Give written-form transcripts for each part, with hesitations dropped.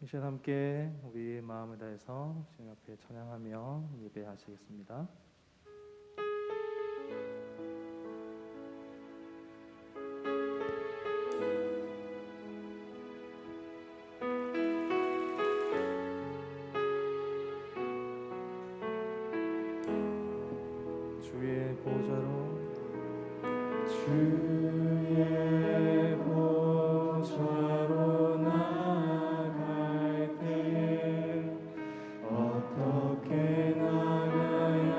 이 시간 함께 우리 마음을 다해서 주님 앞에 찬양하며 예배하시겠습니다. 주의 보좌로 나아갈 때에 어떻게 나가야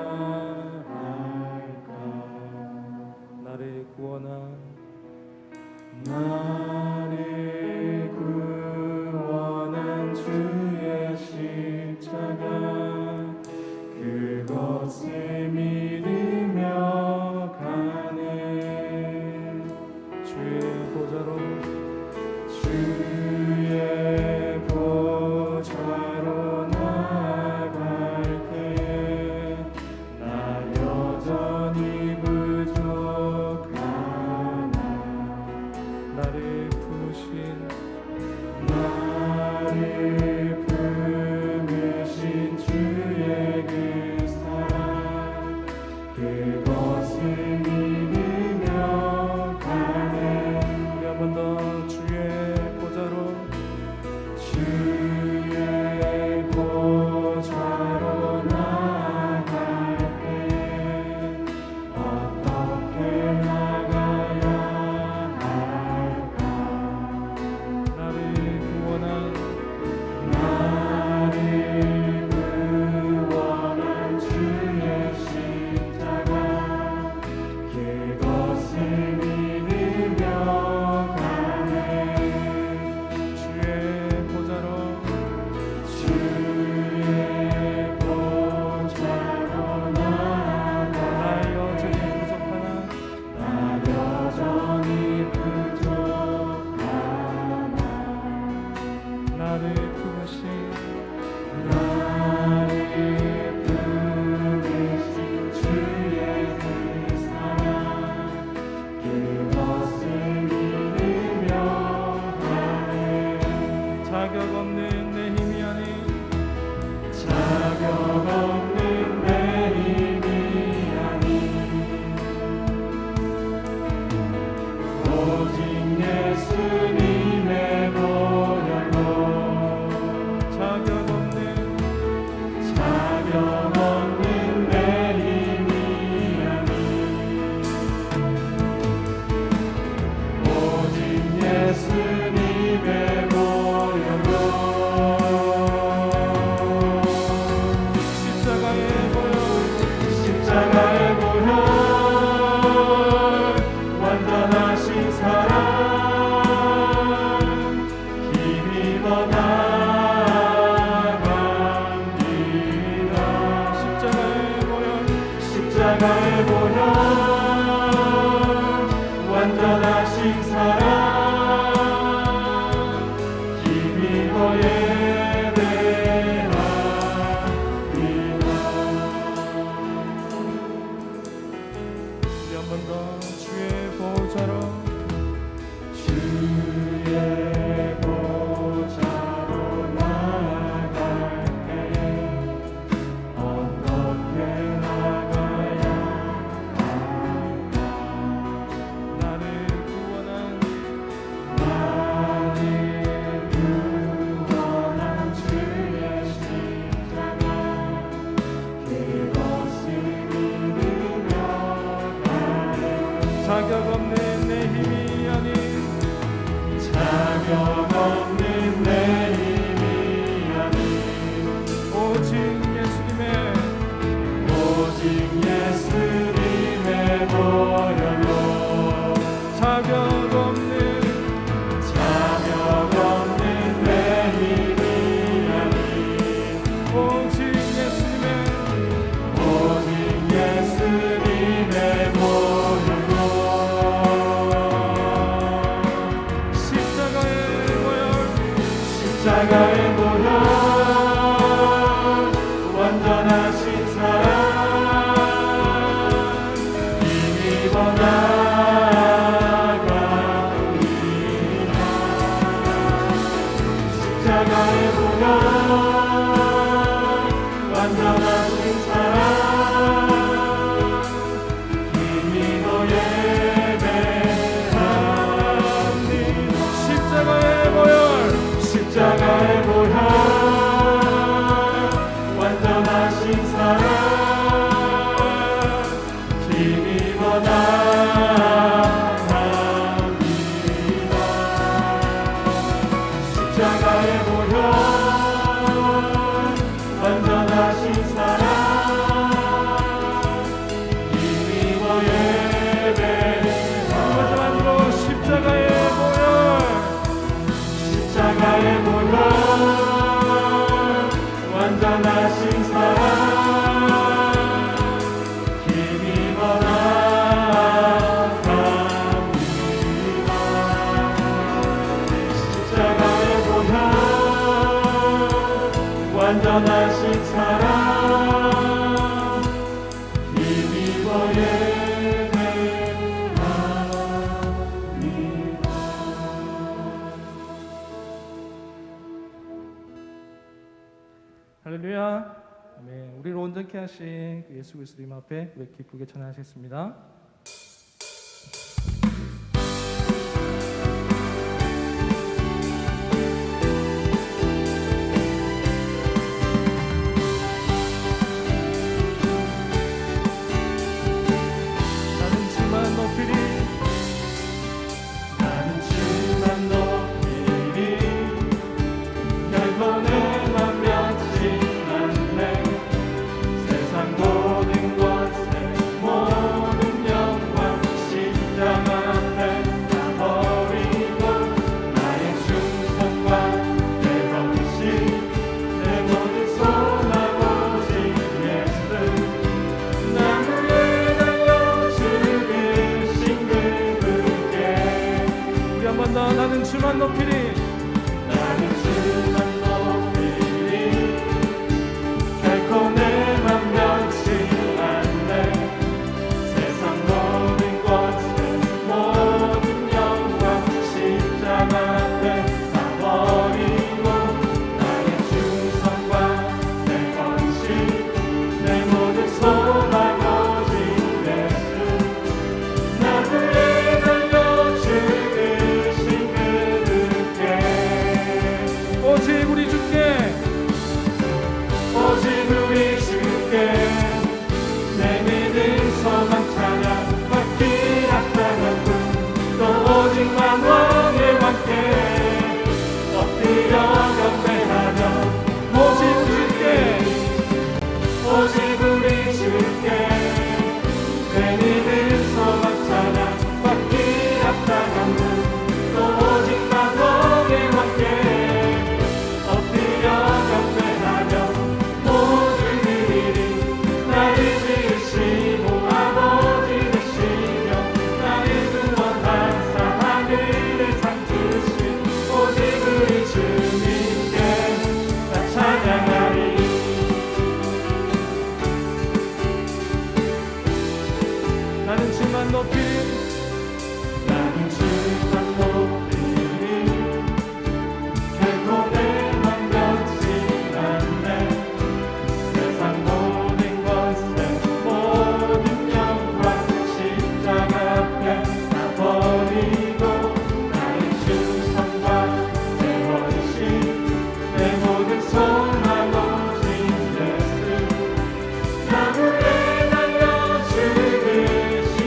할까? 나를 구원한 주의 십자가 그것을 믿으며 가네. 주의 보좌로 나아갈 때에 나 여전히 부족하나. 나를 품으신 주의 그 사랑 그것을 믿으며 가네. 우리 한 번 더 주의 보좌로 나아갈 때 어떻게 나가야 할까? 나를 구원한 주의 십자가 그것을 믿으며 가네. 주의 보좌로 나아가. 나 여전히 부족하나. 나를 품으신 주의 그 사랑 그것을 믿으며 가네. 자격 없는 내 힘이 아닌 오직 예수님의 보혈로 자격 없는 내 힘이 아닌 오직 예수님의 보혈로 십자가의 보혈 완전하신 사랑 힘입어 나아갑니다. 십자가의 보혈 완전하신 사랑 힘입어 예배합니다. 우리 한 번 더 주의 보좌로 나아갈 때 어떻게 나가야 할까? 나를 구원한 주의 십자가 그것을 믿으며 가네. 자격 없는 내 힘이 아닌 오직 예수님의 보혈로 자격 없는 내 힘이 아닌 오직 예수님의 보혈로 십자가의 보혈 완전하신 사랑 힘입어 나아갑니다. 십자가의 보혈 자유케 하신 그 예수 그리스도 이름 앞에 왜 기쁘게 찬양하시겠습니다. 나는 주만 높이리. 나는 주만 높이리. 결코 내맘 변치 않네. 세상 모든 것을 모든 영광 십자가 앞에 다 버리고 나의 충성과 내 헌신 내 모든 소망 오직 예수 나를 달려 죽으신 오직 우리 주께 오직 우리 주께 내 믿음 소망 찬양 받기 합당한 분 또 오직 만왕의 왕께 엎드려 경배하며 오직 주께 오직 우리 주께 내 믿음 소망 찬양 받기 합당한 분 또 오직 만왕의 왕께 나는 주만 높이 나는 주만 높이 결코 내맘 변치 않네 세상 모든 것에 모든 영광 십자가 앞에 다 버리고 나의 충성과 내 헌신 내 모든 소망 오직 예수 나무에 달려 죽으신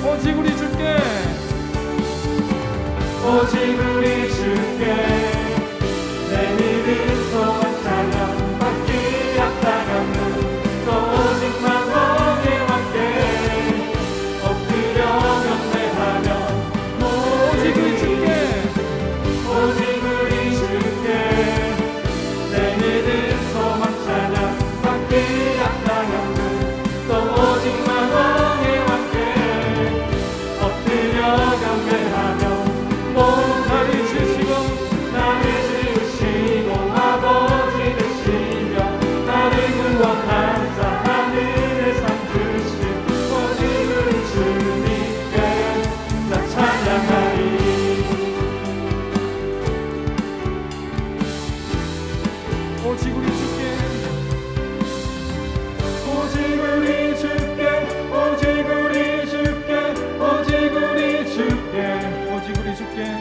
오직 우리 주께 오직 우리 주께 내 믿음 소망 찬양 받기 합당한 분 또 오직 만왕의 왕께 엎드려 경배하며 오직 우리 주께 오직 우리 주께 내 믿음 소망 찬양 받기 합당한 분 또 오직 만왕의 왕께 엎드려 경배하며 나를 주시고 아버지 되시며 나를 구원하사 하늘의 상 주신 오직 우리 주님께 나 찬양하리 오직 우리 주께 오직 우리 주께 오직 우리 주께 오직 우리 주께 오직 우리 주께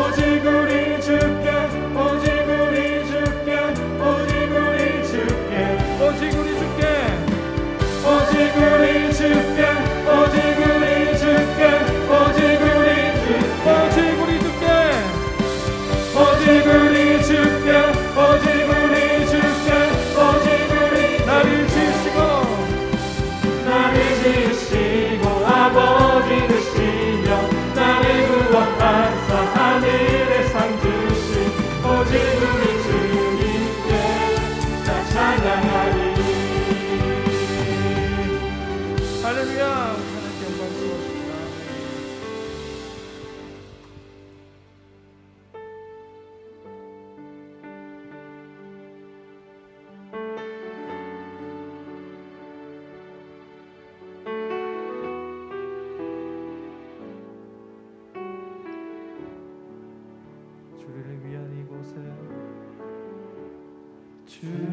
오직 우리 주께 오직 우리 주께 오직 우리 주께 오직 우리 주께 오직 우리 주께 오직 우리 주께 오직 우리 주께 오직 우리 주께 오직 우리 주께 오직 우리 나를 지으시고 아버지 되시며 나를 구원하사 하늘의 상 주신 오직 우리 주님께 나 찬양하리 할렐루야 하나님께 영광스러우십니다. 주를 위한 이곳에 주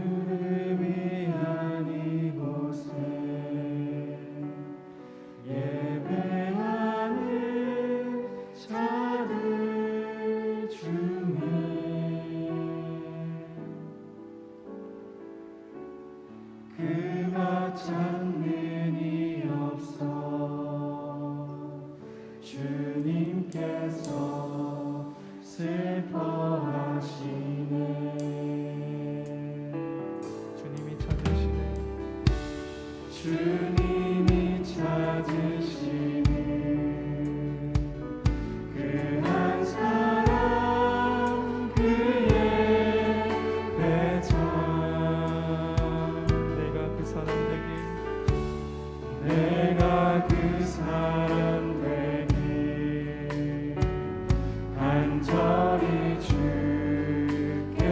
찾는 이 없어 주님께서 슬퍼하시네. 주님이 찾으시네. 주님이 찾으시는 그 한 사람 그의 배짱. 내가 그 사람 되길, 내가 그 사람 되길 간절히 주께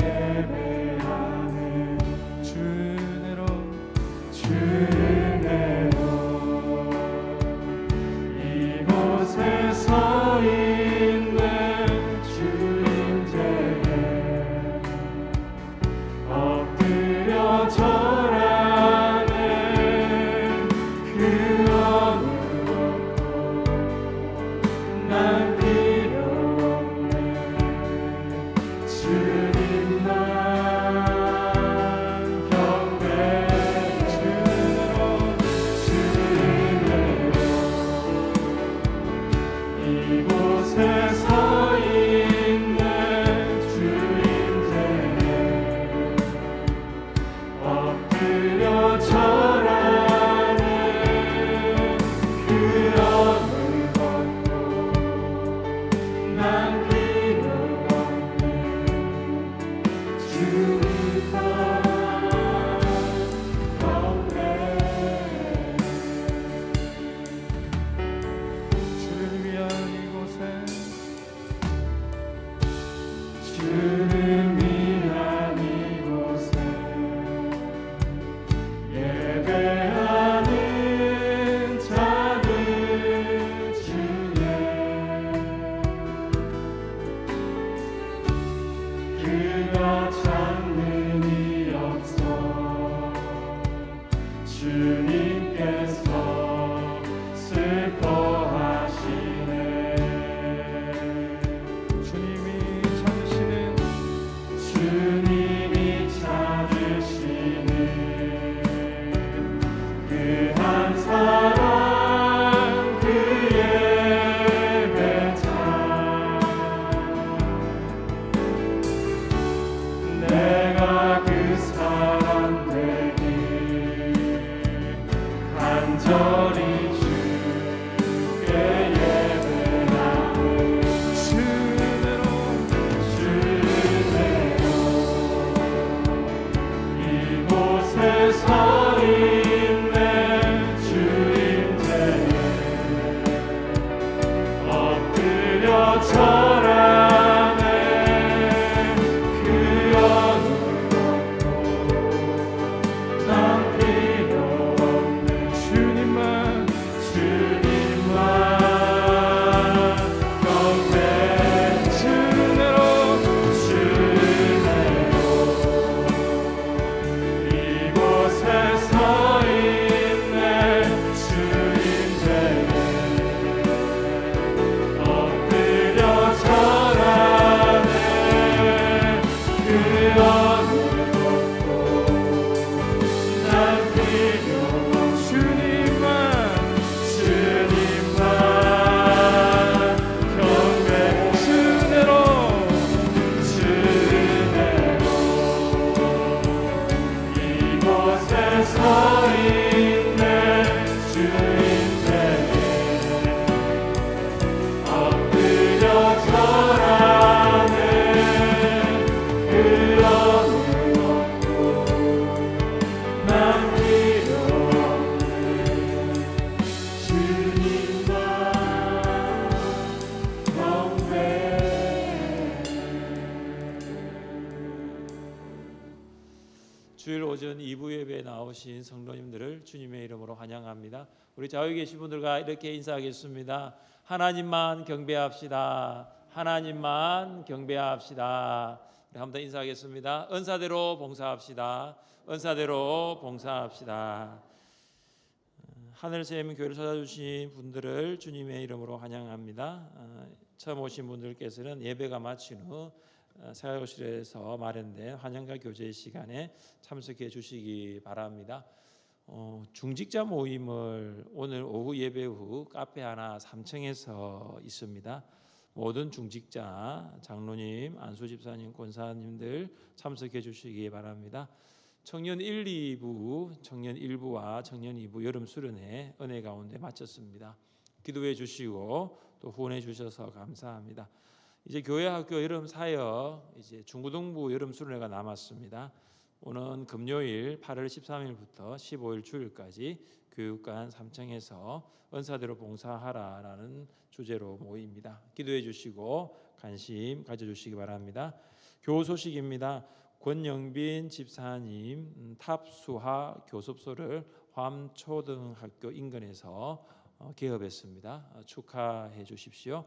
예배하네. 주 은혜로 이곳에 서 있는 주인재에 엎드려 절하네. 그 어느 것도 난 필요 없네. 주님만 경배해. 이곳에 서 있는 주인재에 엎드려 절하네. 그 어느 것도 난 필요 없네. 주님만 경배해. 주를 위한 이곳에 주를 위한 이곳에 예배하는 자들 중에 그가 찾는 이 없어 주님께서 슬퍼하시네. 주님이 찾으시는 주님이 찾으시는 그 한 사람 그의 배짱. 내가 그 사람 되길 간절히 주께 예배하네. 주 은혜로 이곳에 서 있는 주인재에 엎드려 절하네. 그 어느 것도 난 필요 없네. 주님만 경배해. 주 은혜로 이곳에 서 있는 주인재에 엎드려 절하네. 그 어느 것도 난 필요 없네. 주님만 경배해. 주 은혜로 이곳에 서 있는 주인재에 엎드려 절하네. 그 어느 것도 난 필요 없네. 주님만 주일 오전 2부 예배에 나오신 성도님들을 주님의 이름으로 환영합니다. 우리 좌우에 계신 분들과 이렇게 인사하겠습니다. 하나님만 경배합시다. 하나님만 경배합시다. 우리 한번 더 인사하겠습니다. 은사대로 봉사합시다. 은사대로 봉사합시다. 하늘샘 교회를 찾아주신 분들을 주님의 이름으로 환영합니다. 처음 오신 분들께서는 예배가 마친 후 사회호실에서 마련된 환영과 교제 시간에 참석해 주시기 바랍니다. 중직자 모임을 오늘 오후 예배 후 카페 하나 3층에서 있습니다. 모든 중직자, 장로님, 안수 집사님, 권사님들 참석해 주시기 바랍니다. 청년 1, 2부, 청년 1부와 청년 2부 여름 수련회 은혜 가운데 마쳤습니다. 기도해 주시고 또 후원해 주셔서 감사합니다. 이제 교회 학교 여름 사역 이제 중고등부 여름 수련회가 남았습니다. 오는 금요일 8월 13일부터 15일 주일까지 교육관 3층에서 은사대로 봉사하라라는 주제로 모입니다. 기도해 주시고 관심 가져주시기 바랍니다. 교우 소식입니다. 권영빈 집사님 탑수하 교습소를 화암초등학교 인근에서 개업했습니다. 축하해 주십시오.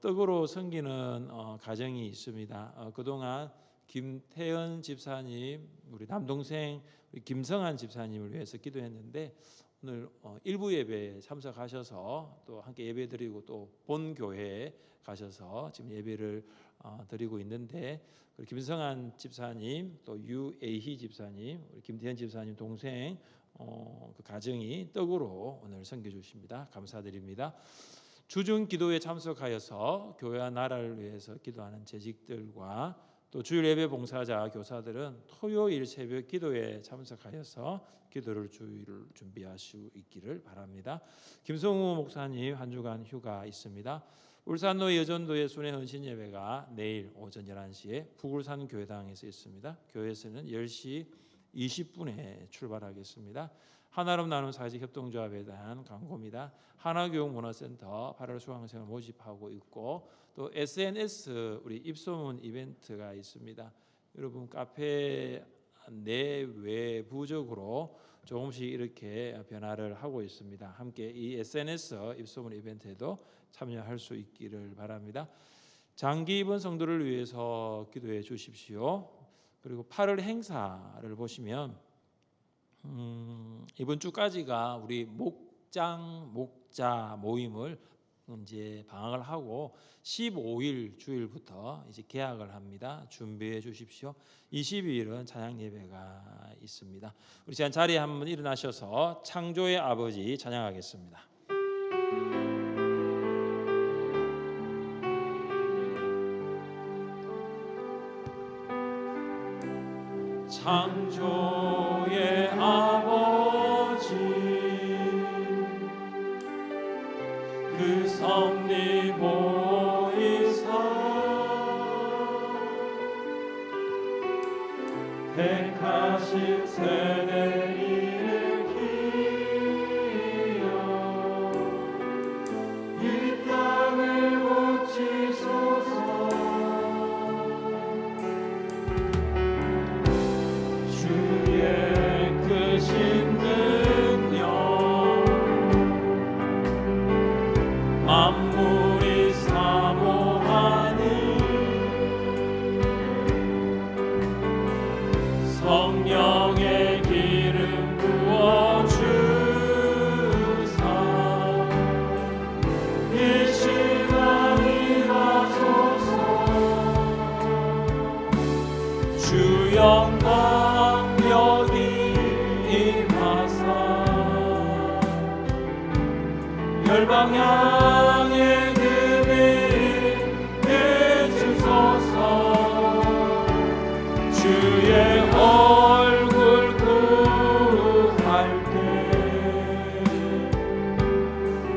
떡으로 섬기는 가정이 있습니다. 그동안 김태현 집사님, 우리 남동생 우리 김성한 집사님을 위해서 기도했는데 오늘 일부 예배에 참석하셔서 또 함께 예배드리고 또 본 교회에 가셔서 지금 예배를 드리고 있는데 김성한 집사님 또 유에희 집사님, 우리 김태현 집사님 동생 그 가정이 떡으로 오늘 섬겨 주십니다. 감사드립니다. 주중 기도에 참석하여서 교회와 나라를 위해서 기도하는 재직들과 또 주일 예배 봉사자 교사들은 토요일 새벽 기도에 참석하여서 기도를 주일을 준비할 수 있기를 바랍니다. 김성우 목사님 한 주간 휴가 있습니다. 울산노 여전도의 순회 헌신 예배가 내일 오전 11시에 북울산 교회당에서 있습니다. 교회에서는 10시 20분에 출발하겠습니다. 하나름 나눔 사회적 협동조합에 대한 광고입니다. 하나교육문화센터 8월 수강생을 모집하고 있고 또 SNS 우리 입소문 이벤트가 있습니다. 여러분 카페 내외부적으로 조금씩 이렇게 변화를 하고 있습니다. 함께 이 SNS 입소문 이벤트에도 참여할 수 있기를 바랍니다. 장기 입원 성도를 위해서 기도해 주십시오. 그리고 8월 행사를 보시면 이번 주까지가 우리 목자 모임을 이제 방학을 하고 15일 주일부터 이제 개학을 합니다. 준비해 주십시오. 22일은 찬양 예배가 있습니다. 우리 지금 자리에 한번 일어나셔서 창조의 아버지 찬양하겠습니다. 창조의 아버지 그 섭리 보이사 택하신 세대 일으키어 이 땅을 고치소서 주의 크신 능력 만물이 사모하니 성령의 기름 부어주사 이 시간 일하소서 주 영광 여기 임하사 열방 향해 내주소서 주의 얼굴 구할 때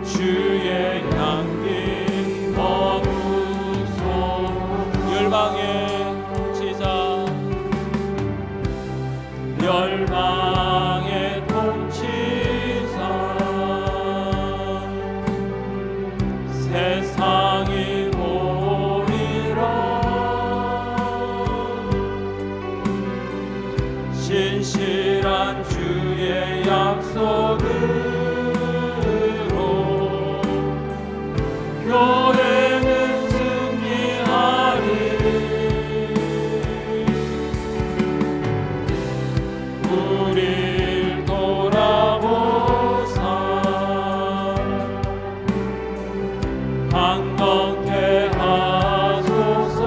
주의 향기 머무소 열방의 통치자 열방의 통치자 세상이 보리라 신실한 주의 약속으로 교회는 승리하리 우릴 돌아보사 강건케 하소서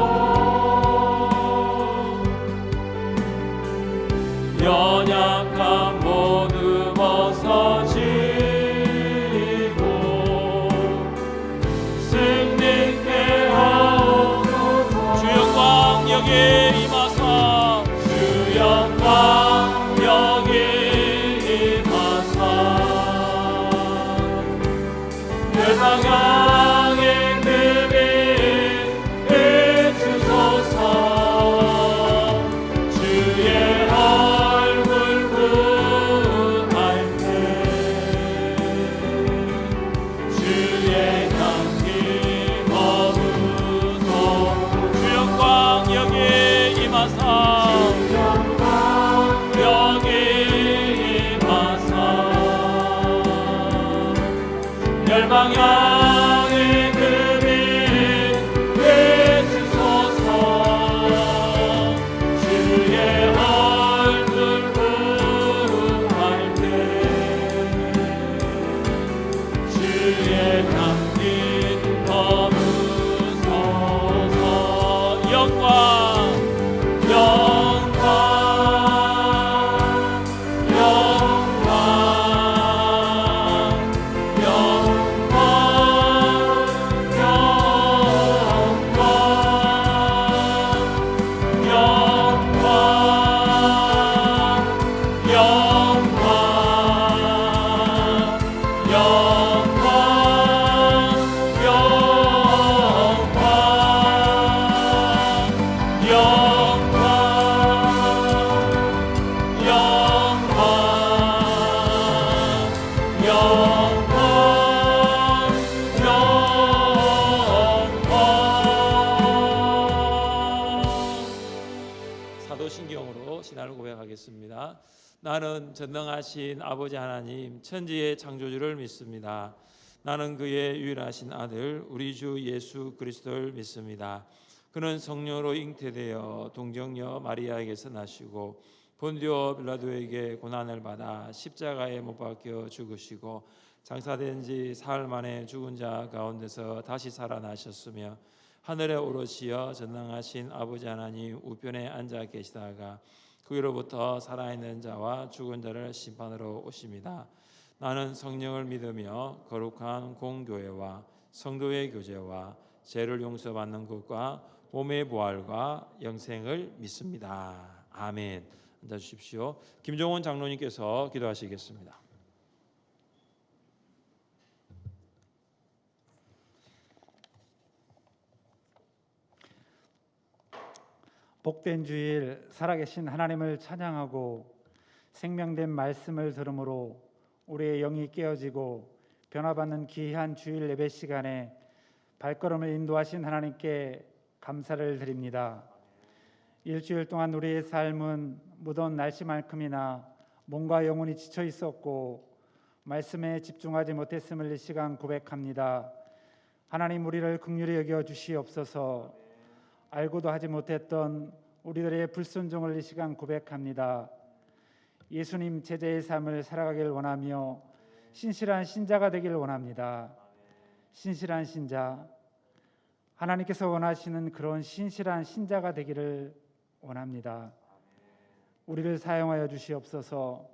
연약한 모든 방향의 그 빛 비추소서. 주의 얼굴 구할 때 주의 강빛 거무소서. 영광 영광 영광 영광 사도신경으로 신앙을 고백하겠습니다. 나는 전능하신 아버지 하나님 천지의 창조주를 믿습니다. 나는 그의 유일하신 아들 우리 주 예수 그리스도를 믿습니다. 그는 성령으로 잉태되어 동정녀 마리아에게서 나시고 본디오 빌라도에게 고난을 받아 십자가에 못 박혀 죽으시고 장사된 지 사흘 만에 죽은 자 가운데서 다시 살아나셨으며 하늘에 오르시어 전능하신 아버지 하나님 우편에 앉아 계시다가 그로부터 살아있는 자와 죽은 자를 심판으로 오십니다. 나는 성령을 믿으며 거룩한 공교회와 성도의 교제와 죄를 용서받는 것과 몸의 부활과 영생을 믿습니다. 아멘. 앉아주십시오. 김종원 장로님께서 기도하시겠습니다. 복된 주일 살아계신 하나님을 찬양하고 생명된 말씀을 들음으로 우리의 영이 깨어지고 변화받는 귀한 주일 예배 시간에 발걸음을 인도하신 하나님께 감사를 드립니다. 일주일 동안 우리의 삶은 무더운 날씨만큼이나 몸과 영혼이 지쳐 있었고 말씀에 집중하지 못했음을 이 시간 고백합니다. 하나님 우리를 긍휼히 여겨 주시옵소서. 알고도 하지 못했던 우리들의 불순종을 이 시간 고백합니다. 예수님 제자의 삶을 살아가길 원하며 신실한 신자가 되길 원합니다. 신실한 신자, 하나님께서 원하시는 그런 신실한 신자가 되기를 원합니다. 우리를 사용하여 주시옵소서.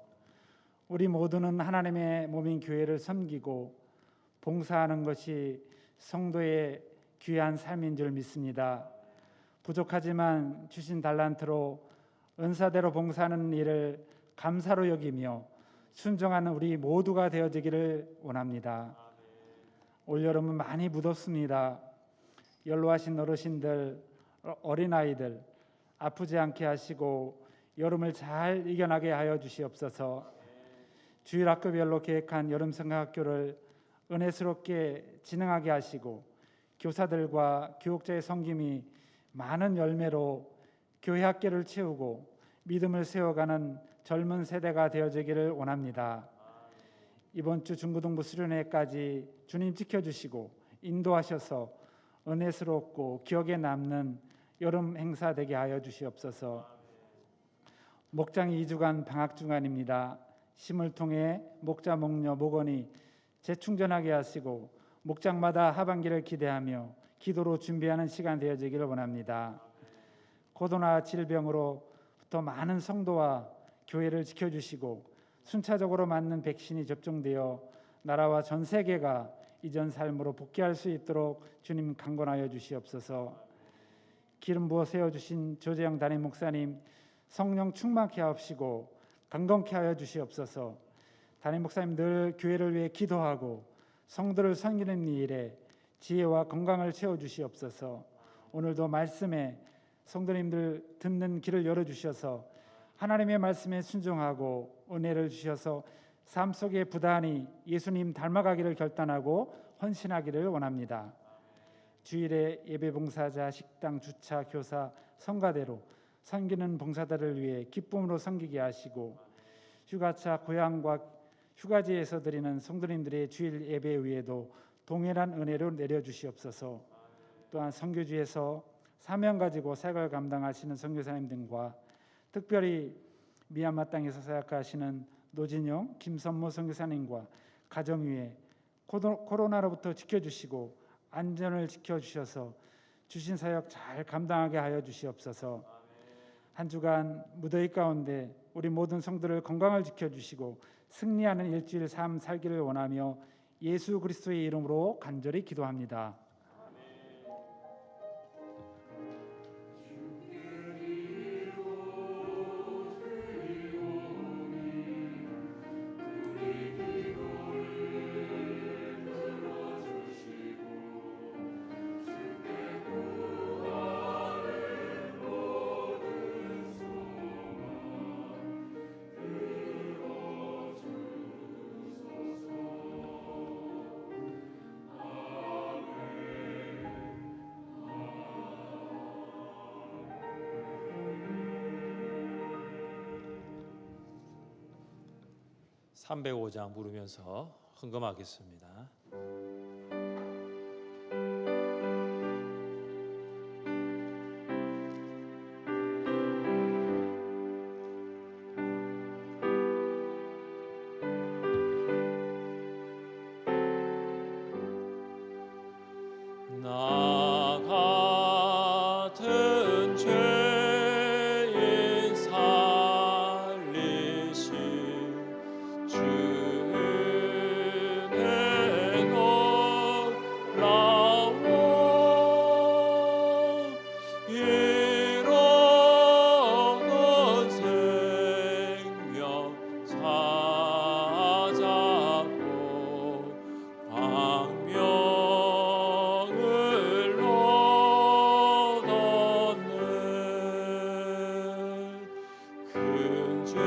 우리 모두는 하나님의 몸인 교회를 섬기고 봉사하는 것이 성도의 귀한 삶인 줄 믿습니다. 부족하지만 주신 달란트로 은사대로 봉사하는 일을 감사로 여기며 순종하는 우리 모두가 되어지기를 원합니다. 올여름은 많이 무덥습니다. 연로하신 어르신들, 어린아이들 아프지 않게 하시고 여름을 잘 이겨나게 하여 주시옵소서. 주일학교별로 계획한 여름성가학교를 은혜스럽게 진행하게 하시고 교사들과 교육자의 섬김이 많은 열매로 교회 학계를 채우고 믿음을 세워가는 젊은 세대가 되어지기를 원합니다. 이번 주 중고등부 수련회까지 주님 지켜주시고 인도하셔서 은혜스럽고 기억에 남는 여름 행사 되게 하여 주시옵소서. 목장이 2주간 방학 중간입니다. 심을 통해 목자, 목녀, 목원이 재충전하게 하시고 목장마다 하반기를 기대하며 기도로 준비하는 시간 되어지기를 원합니다. 코로나 질병으로부터 많은 성도와 교회를 지켜주시고 순차적으로 맞는 백신이 접종되어 나라와 전 세계가 이전 삶으로 복귀할 수 있도록 주님 강권하여 주시옵소서. 기름 부어 세워주신 조재영 담임 목사님 성령 충만케 하옵시고 강건케 하여 주시옵소서. 담임 목사님 늘 교회를 위해 기도하고 성도를 섬기는 일에 지혜와 건강을 채워주시옵소서. 오늘도 말씀에 성도님들 듣는 길을 열어주셔서 하나님의 말씀에 순종하고 은혜를 주셔서 삶 속에 부단히 예수님 닮아가기를 결단하고 헌신하기를 원합니다. 주일에 예배 봉사자, 식당, 주차, 교사, 성가대로 섬기는 봉사자를 위해 기쁨으로 섬기게 하시고 휴가차, 고향과 휴가지에서 드리는 성도님들의 주일 예배 위에도 동일한 은혜를 내려주시옵소서. 또한 선교지에서 사명 가지고 사역을 감당하시는 선교사님 등과 특별히 미얀마 땅에서 사역하시는 노진영, 김선모 선교사님과 가정 위에 코로나로부터 지켜주시고 안전을 지켜주셔서 주신 사역 잘 감당하게 하여 주시옵소서. 한 주간 무더위 가운데 우리 모든 성도를 건강을 지켜주시고 승리하는 일주일 삶 살기를 원하며 예수 그리스도의 이름으로 간절히 기도합니다. (305장) 부르면서 헌금하겠습니다. 나 같은 죄인 살리신 주 은혜 놀라워 잃어간 생명 찾았고 광명을 얻었네. 큰 죄악에서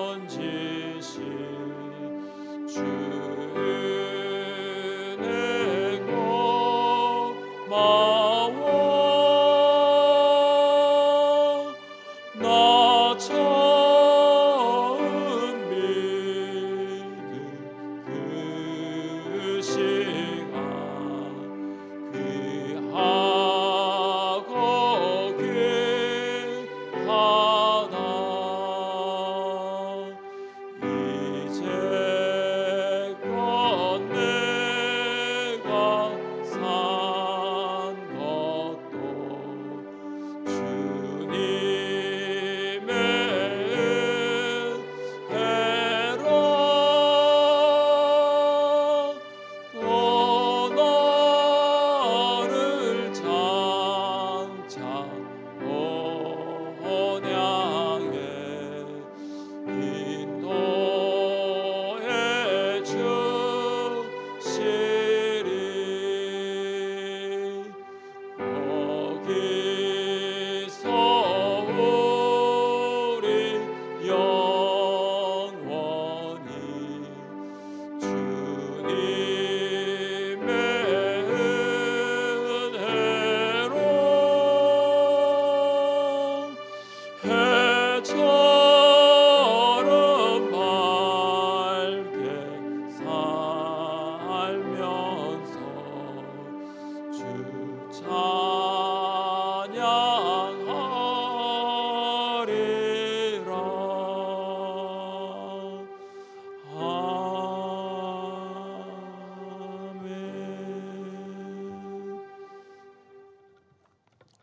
건지신 주 은혜 고마워. 나 처음 믿은 그 시간 귀하고 귀하다. 이제껏 내가 산 것도 주님의 은혜로 또 너를 장차 본향에 인도해 주시리. 거기서 우리 영원히 주님의 은혜로 해처럼 밝게 살면서 주 찬양하리라. 아멘.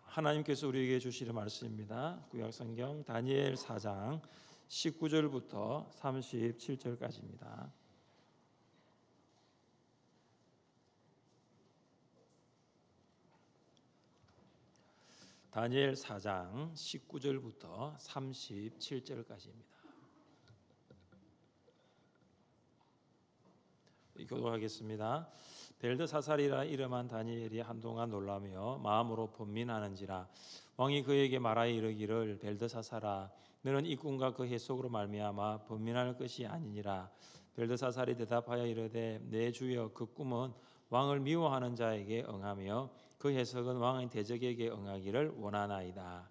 하나님께서 우리에게 주시는 말씀입니다. 구약성경 다니엘 4장 19절부터 37절까지입니다. 다니엘 4장 19절부터 37절까지입니다. 교독하겠습니다. 벨드사살이라 이름한 다니엘이 한동안 놀라며 마음으로 번민하는지라 왕이 그에게 말하여 이르기를 벨드사살아 너는 이 꿈과 그 해석으로 말미암아 번민할 것이 아니니라. 벨드사살이 대답하여 이르되 내 주여 그 꿈은 왕을 미워하는 자에게 응하며 그 해석은 왕의 대적에게 응하기를 원하나이다.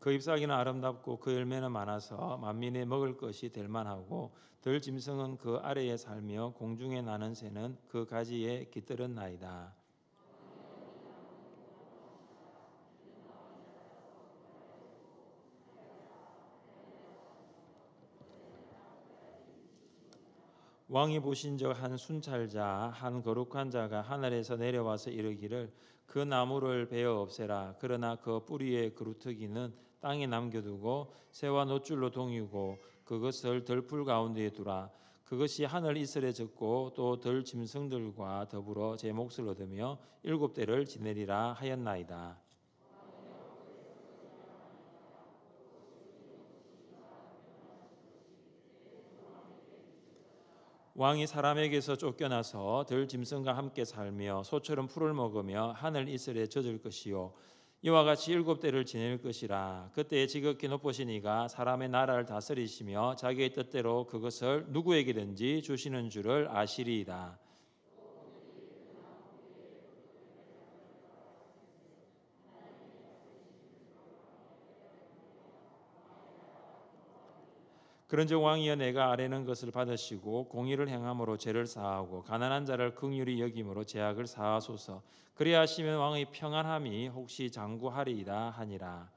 그 잎사귀는 아름답고 그 열매는 많아서 만민의 먹을 것이 될 만하고 들 짐승은 그 아래에 살며 공중에 나는 새는 그 가지에 깃들은 나이다. 왕이 보신 적 한 순찰자 한 거룩한 자가 하늘에서 내려와서 이르기를 그 나무를 베어 없애라. 그러나 그 뿌리의 그루터기는 땅에 남겨두고 새와 노줄로 동이고 그것을 들풀 가운데에 두라. 그것이 하늘 이슬에 젖고 또 들 짐승들과 더불어 제 몫을 얻으며 7대를 지내리라 하였나이다. 왕이 사람에게서 쫓겨나서 들 짐승과 함께 살며 소처럼 풀을 먹으며 하늘 이슬에 젖을 것이요 이와 같이 7대를 지낼 것이라. 그때에 지극히 높으신 이가 사람의 나라를 다스리시며 자기의 뜻대로 그것을 누구에게든지 주시는 줄을 아시리이다. 그런즉 왕이여 내가 아뢰는 것을 받으시고 공의를 행함으로 죄를 사하고 가난한 자를 긍휼히 여김으로 죄악을 사하소서. 그리하시면 왕의 평안함이 혹시 장구하리이다 하니라.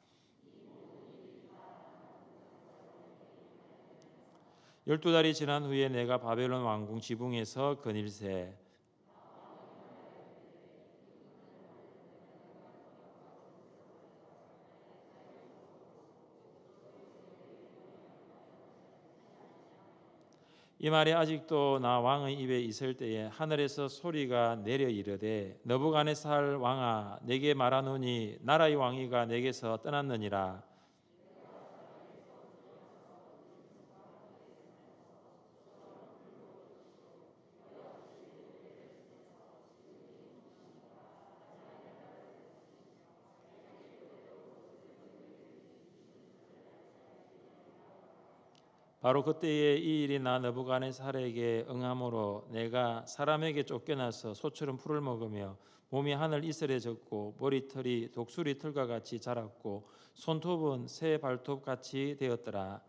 12달이 지난 후에 내가 바벨론 왕궁 지붕에서 거닐새 이 말이 아직도 나 왕의 입에 있을 때에 하늘에서 소리가 내려 이르되 너부갓네살 왕아 내게 말하노니 나라의 왕위가 내게서 떠났느니라. 바로 그때에 이 일이 나 느부갓네살에게 응함으로 내가 사람에게 쫓겨나서 소처럼 풀을 먹으며 몸이 하늘 이슬에 젖고 머리털이 독수리 털과 같이 자랐고 손톱은 새 발톱 같이 되었더라.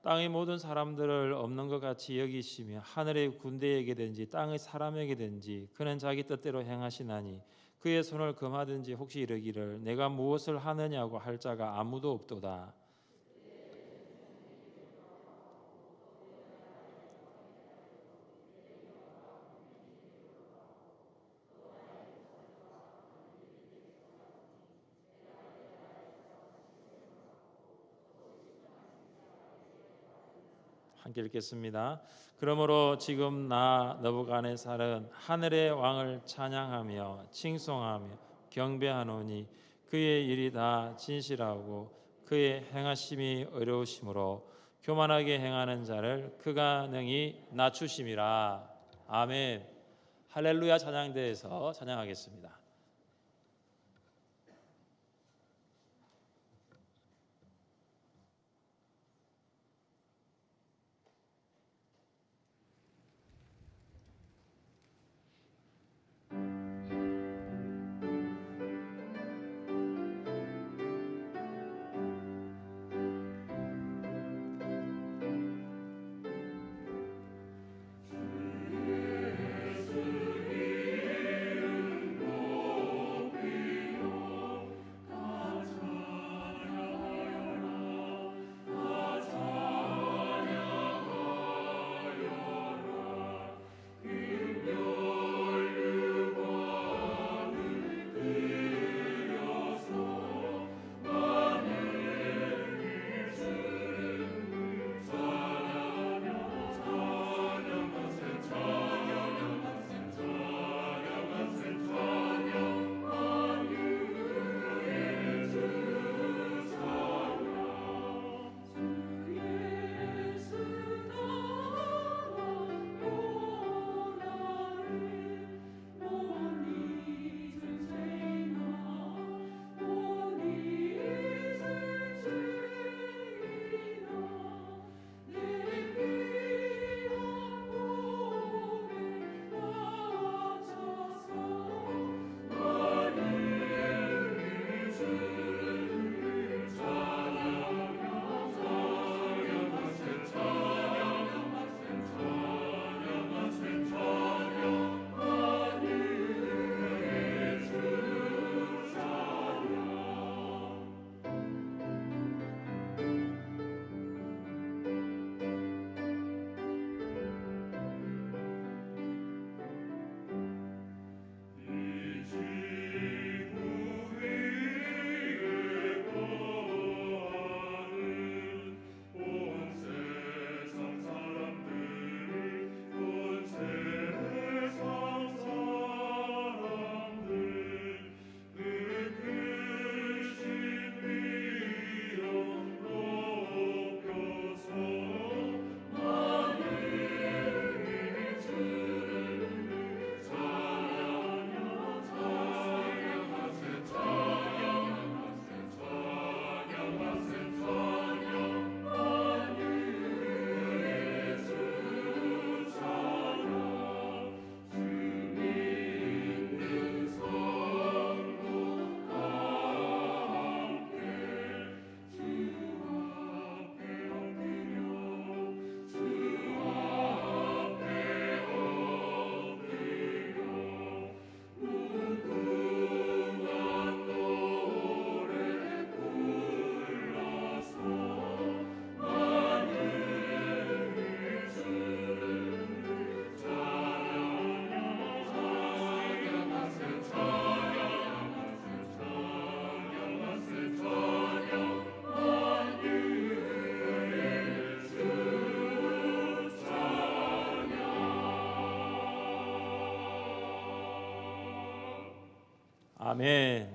땅의 모든 사람들을 없는 것 같이 여기시며 하늘의 군대에게든지 땅의 사람에게든지 그는 자기 뜻대로 행하시나니 그의 손을 금하든지 혹시 이르기를 내가 무엇을 하느냐고 할 자가 아무도 없도다. 함께 읽겠습니다. 그러므로 지금 나 느부갓네살은 하늘의 왕을 찬양하며 칭송하며 경배하노니 그의 일이 다 진실하고 그의 행하심이 어려우심으로 교만하게 행하는 자를 그가 능히 낮추심이라. 아멘. 할렐루야 찬양대에서 찬양하겠습니다. 아멘.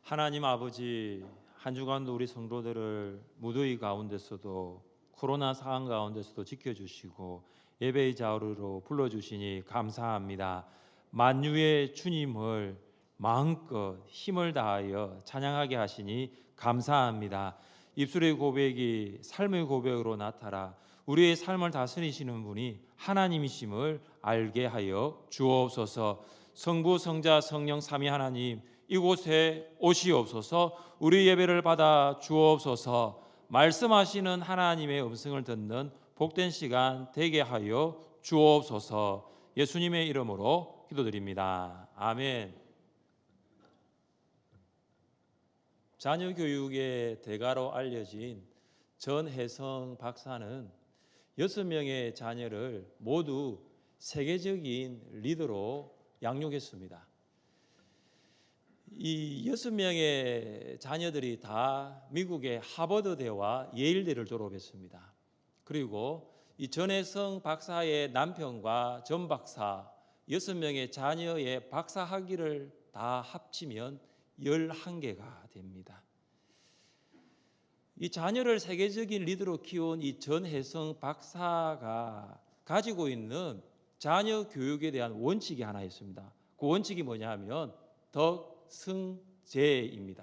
하나님 아버지, 한 주간도 우리 성도들을 무더위 가운데서도 코로나 상황 가운데서도 지켜주시고 예배의 자리로 불러주시니 감사합니다. 만유의 주님을 마음껏 힘을 다하여 찬양하게 하시니 감사합니다. 입술의 고백이 삶의 고백으로 나타나 우리의 삶을 다스리시는 분이 하나님이심을 알게 하여 주옵소서. 성부, 성자, 성령 삼위 하나님, 이곳에 오시옵소서. 우리 예배를 받아 주옵소서. 말씀하시는 하나님의 음성을 듣는 복된 시간 되게 하여 주옵소서. 예수님의 이름으로 기도드립니다. 아멘. 자녀 교육의 대가로 알려진 전혜성 박사는 6명의 자녀를 모두 세계적인 리더로 양육했습니다. 이 6명의 자녀들이 다 미국의 하버드대와 예일대를 졸업했습니다. 그리고 이 전혜성 박사의 남편과 전 박사 6명의 자녀의 박사 학위를 다 합치면 11개가 됩니다. 이 자녀를 세계적인 리더로 키운 이 전혜성 박사가 가지고 있는 자녀 교육에 대한 원칙이 하나 있습니다. 그 원칙이 뭐냐 하면 덕승제입니다.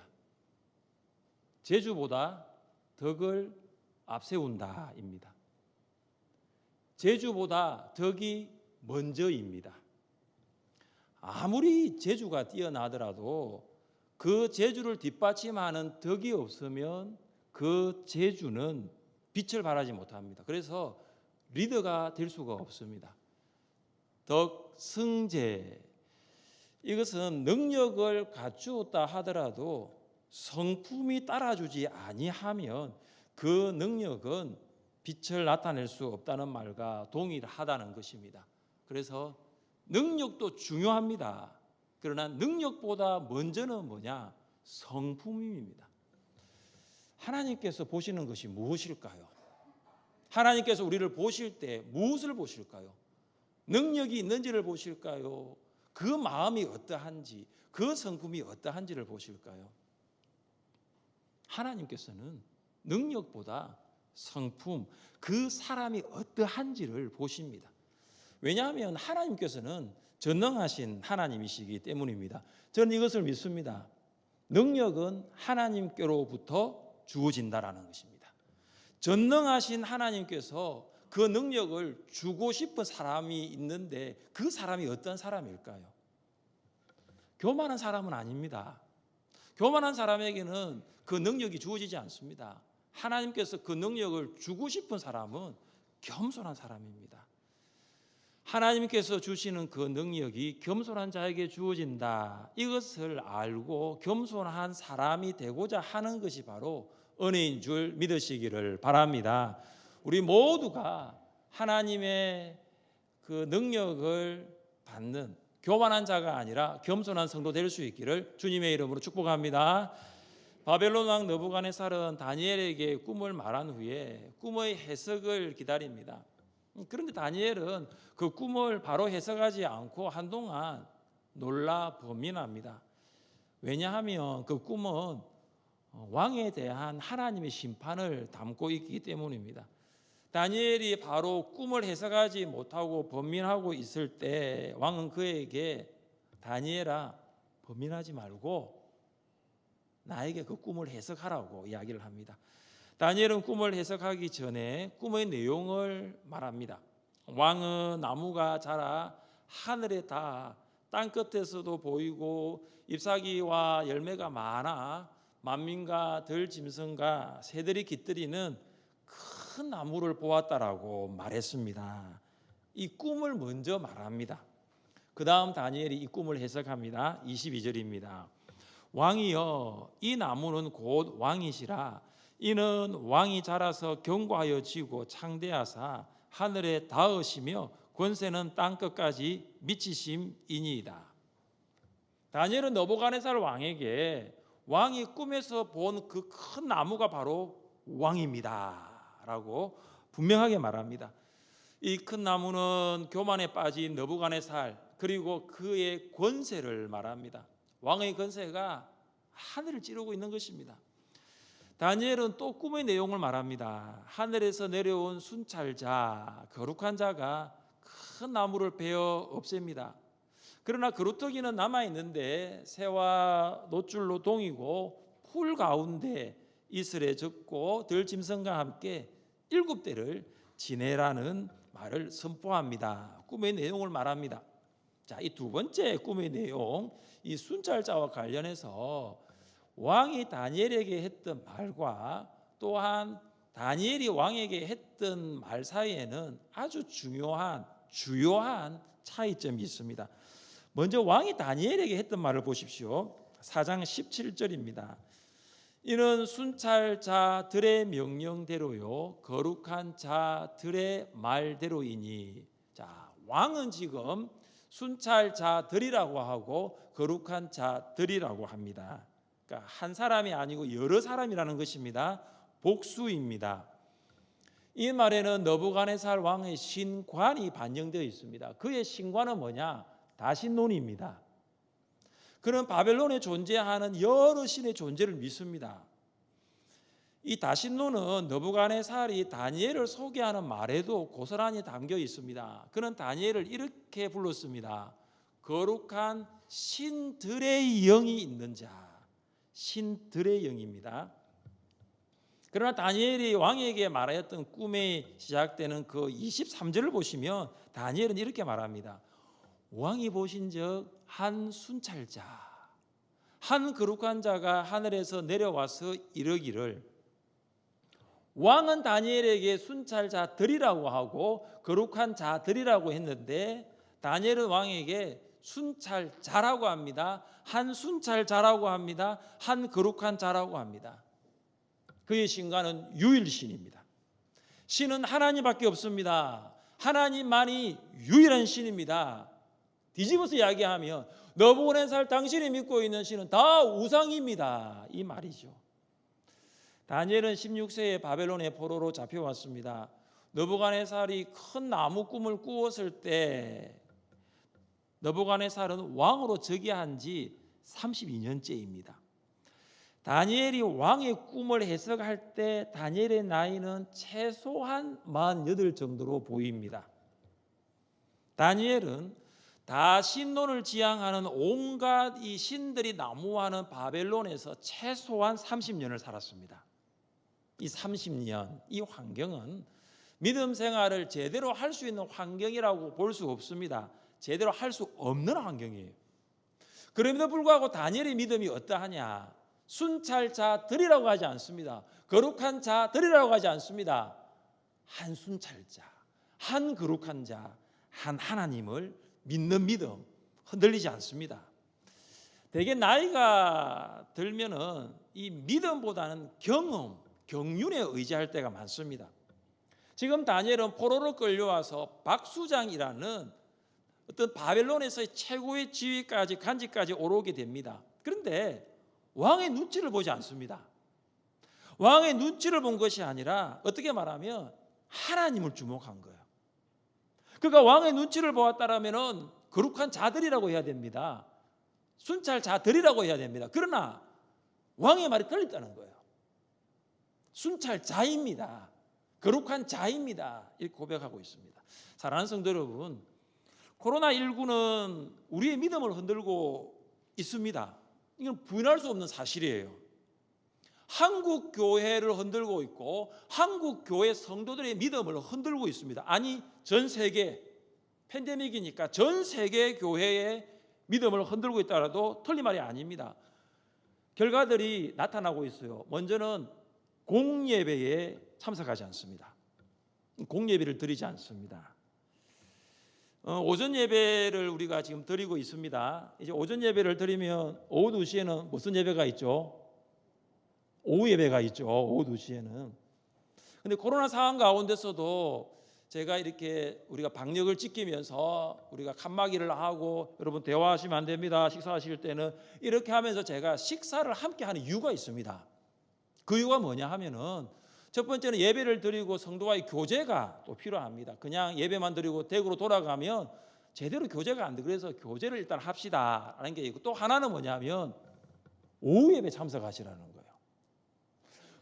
제주보다 덕을 앞세운다입니다. 제주보다 덕이 먼저입니다. 아무리 제주가 뛰어나더라도 그 제주를 뒷받침하는 덕이 없으면 그 제주는 빛을 발하지 못합니다. 그래서 리더가 될 수가 없습니다. 덕승제, 이것은 능력을 갖추었다 하더라도 성품이 따라주지 아니하면 그 능력은 빛을 나타낼 수 없다는 말과 동일하다는 것입니다. 그래서 능력도 중요합니다. 그러나 능력보다 먼저는 뭐냐? 성품입니다. 하나님께서 보시는 것이 무엇일까요? 하나님께서 우리를 보실 때 무엇을 보실까요? 능력이 있는지를 보실까요? 그 마음이 어떠한지, 그 성품이 어떠한지를 보실까요? 하나님께서는 능력보다 성품, 그 사람이 어떠한지를 보십니다. 왜냐하면 하나님께서는 전능하신 하나님이시기 때문입니다. 저는 이것을 믿습니다. 능력은 하나님께로부터 주어진다라는 것입니다. 전능하신 하나님께서 그 능력을 주고 싶은 사람이 있는데 그 사람이 어떤 사람일까요? 교만한 사람은 아닙니다. 교만한 사람에게는 그 능력이 주어지지 않습니다. 하나님께서 그 능력을 주고 싶은 사람은 겸손한 사람입니다. 하나님께서 주시는 그 능력이 겸손한 자에게 주어진다. 이것을 알고 겸손한 사람이 되고자 하는 것이 바로 은혜인 줄 믿으시기를 바랍니다. 우리 모두가 하나님의 그 능력을 받는 교만한 자가 아니라 겸손한 성도 될 수 있기를 주님의 이름으로 축복합니다. 바벨론 왕 느부갓네살은 다니엘에게 꿈을 말한 후에 꿈의 해석을 기다립니다. 그런데 다니엘은 그 꿈을 바로 해석하지 않고 한동안 놀라 범민합니다. 왜냐하면 그 꿈은 왕에 대한 하나님의 심판을 담고 있기 때문입니다. 다니엘이 바로 꿈을 해석하지 못하고 범민하고 있을 때 왕은 그에게 다니엘아, 범민하지 말고 나에게 그 꿈을 해석하라고 이야기를 합니다. 다니엘은 꿈을 해석하기 전에 꿈의 내용을 말합니다. 왕은 나무가 자라 하늘에 닿아 땅끝에서도 보이고 잎사귀와 열매가 많아 만민과 들짐승과 새들이 깃들이는 큰 나무를 보았다라고 말했습니다. 이 꿈을 먼저 말합니다. 그 다음 다니엘이 이 꿈을 해석합니다. 22절입니다. 왕이여, 이 나무는 곧 왕이시라. 이는 왕이 자라서 견고하여 지고 창대하사 하늘에 닿으시며 권세는 땅끝까지 미치심이니이다. 다니엘은 느부갓네살 왕에게 왕이 꿈에서 본 그 큰 나무가 바로 왕입니다 라고 분명하게 말합니다. 이 큰 나무는 교만에 빠진 느부갓네살 그리고 그의 권세를 말합니다. 왕의 권세가 하늘을 찌르고 있는 것입니다. 다니엘은 또 꿈의 내용을 말합니다. 하늘에서 내려온 순찰자, 거룩한 자가 큰 나무를 베어 없앱니다. 그러나 그루터기는 남아있는데 새와 노줄로 동이고 풀 가운데 이슬에 젖고 들짐승과 함께 7대를 지내라는 말을 선포합니다. 꿈의 내용을 말합니다. 자, 이 두 번째 꿈의 내용, 이 순찰자와 관련해서 왕이 다니엘에게 했던 말과 또한 다니엘이 왕에게 했던 말 사이에는 아주 주요한 차이점이 있습니다. 먼저 왕이 다니엘에게 했던 말을 보십시오. 4장 17절입니다. 이는 순찰자들의 명령대로요 거룩한 자들의 말대로이니. 자, 왕은 지금 순찰자들이라고 하고 거룩한 자들이라고 합니다. 그러니까 한 사람이 아니고 여러 사람이라는 것입니다. 복수입니다. 이 말에는 느부갓네살 왕의 신관이 반영되어 있습니다. 그의 신관은 뭐냐? 다신론입니다. 그는 바벨론에 존재하는 여러 신의 존재를 믿습니다. 이 다신론은 느부갓네살이 다니엘을 소개하는 말에도 고스란히 담겨 있습니다. 그는 다니엘을 이렇게 불렀습니다. 거룩한 신들의 영이 있는 자, 신들의 영입니다. 그러나 다니엘이 왕에게 말하였던 꿈에 시작되는 그 23절을 보시면 다니엘은 이렇게 말합니다. 왕이 보신 적 한 순찰자, 한 거룩한 자가 하늘에서 내려와서 이르기를. 왕은 다니엘에게 순찰자들이라고 하고 거룩한 자들이라고 했는데 다니엘은 왕에게 순찰자라고 합니다. 한 순찰자라고 합니다. 한 거룩한 자라고 합니다. 그의 신관은 유일신입니다. 신은 하나님밖에 없습니다. 하나님만이 유일한 신입니다. 뒤집어서 이야기하면 느부갓네살 당신이 믿고 있는 신은 다 우상입니다. 이 말이죠. 다니엘은 16세에 바벨론의 포로로 잡혀왔습니다. 느부갓네살이 큰 나무 꿈을 꾸었을 때 느부갓네살은 왕으로 즉위한 지 32년째입니다. 다니엘이 왕의 꿈을 해석할 때 다니엘의 나이는 최소한 48 정도로 보입니다. 다니엘은 다신론을 지향하는 온갖 이 신들이 난무하는 바벨론에서 최소한 30년을 살았습니다. 이 30년, 이 환경은 믿음 생활을 제대로 할 수 있는 환경이라고 볼 수 없습니다. 제대로 할 수 없는 환경이에요. 그럼에도 불구하고 다니엘의 믿음이 어떠하냐? 순찰자들이라고 하지 않습니다. 거룩한 자들이라고 하지 않습니다. 한 순찰자, 한 거룩한 자, 한 하나님을 믿는 믿음, 흔들리지 않습니다. 대개 나이가 들면은 이 믿음보다는 경험, 경륜에 의지할 때가 많습니다. 지금 다니엘은 포로로 끌려와서 박수장이라는 어떤 바벨론에서의 최고의 지위까지 간직까지 오르게 됩니다. 그런데 왕의 눈치를 보지 않습니다. 왕의 눈치를 본 것이 아니라 어떻게 말하면 하나님을 주목한 거예요. 그러니까 왕의 눈치를 보았다라면은 거룩한 자들이라고 해야 됩니다. 순찰자들이라고 해야 됩니다. 그러나 왕의 말이 틀렸다는 거예요. 순찰자입니다. 거룩한 자입니다. 이렇게 고백하고 있습니다. 사랑하는 성도 여러분, 코로나19는 우리의 믿음을 흔들고 있습니다. 이건 부인할 수 없는 사실이에요. 한국 교회를 흔들고 있고 한국 교회 성도들의 믿음을 흔들고 있습니다. 아니, 전 세계 팬데믹이니까 전 세계 교회의 믿음을 흔들고 있다라도 틀린 말이 아닙니다. 결과들이 나타나고 있어요. 먼저는 공예배에 참석하지 않습니다. 공예배를 드리지 않습니다. 오전 예배를 우리가 지금 드리고 있습니다. 이제 오전 예배를 드리면 오후 2시에는 무슨 예배가 있죠? 오후 예배가 있죠. 오후 2시에는. 근데 코로나 상황 가운데서도 제가 이렇게 우리가 방역을 지키면서 우리가 칸막이를 하고 여러분 대화하시면 안 됩니다. 식사하실 때는 이렇게 하면서 제가 식사를 함께 하는 이유가 있습니다. 그 이유가 뭐냐 하면은 첫 번째는 예배를 드리고 성도와의 교제가 또 필요합니다. 그냥 예배만 드리고 댁으로 돌아가면 제대로 교제가 안 돼. 그래서 교제를 일단 합시다라는 게 있고, 또 하나는 뭐냐면 오후 예배 참석하시라는 거예요.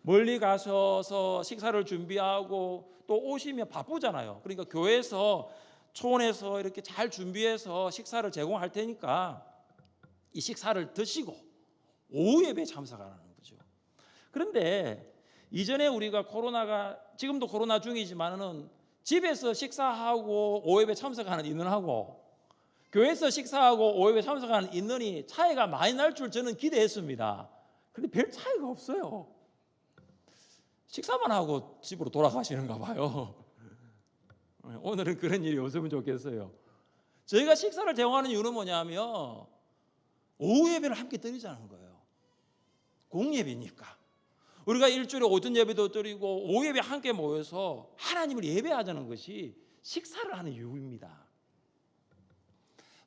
멀리 가셔서 식사를 준비하고 또 오시면 바쁘잖아요. 그러니까 교회에서 초원에서 이렇게 잘 준비해서 식사를 제공할 테니까 이 식사를 드시고 오후 예배에 참석하라는 거죠. 그런데 이전에 우리가 지금도 코로나 중이지만은 집에서 식사하고 오후 예배 참석하는 인원하고 교회에서 식사하고 오후 예배 참석하는 인원이 차이가 많이 날 줄 저는 기대했습니다. 그런데 별 차이가 없어요. 식사만 하고 집으로 돌아가시는가 봐요. 오늘은 그런 일이 없으면 좋겠어요. 저희가 식사를 제공하는 이유는 뭐냐면 오후 예배를 함께 드리자는 거예요. 공예배니까. 우리가 일주일에 오전 예배도 드리고 오후 예배 함께 모여서 하나님을 예배하자는 것이 식사를 하는 이유입니다.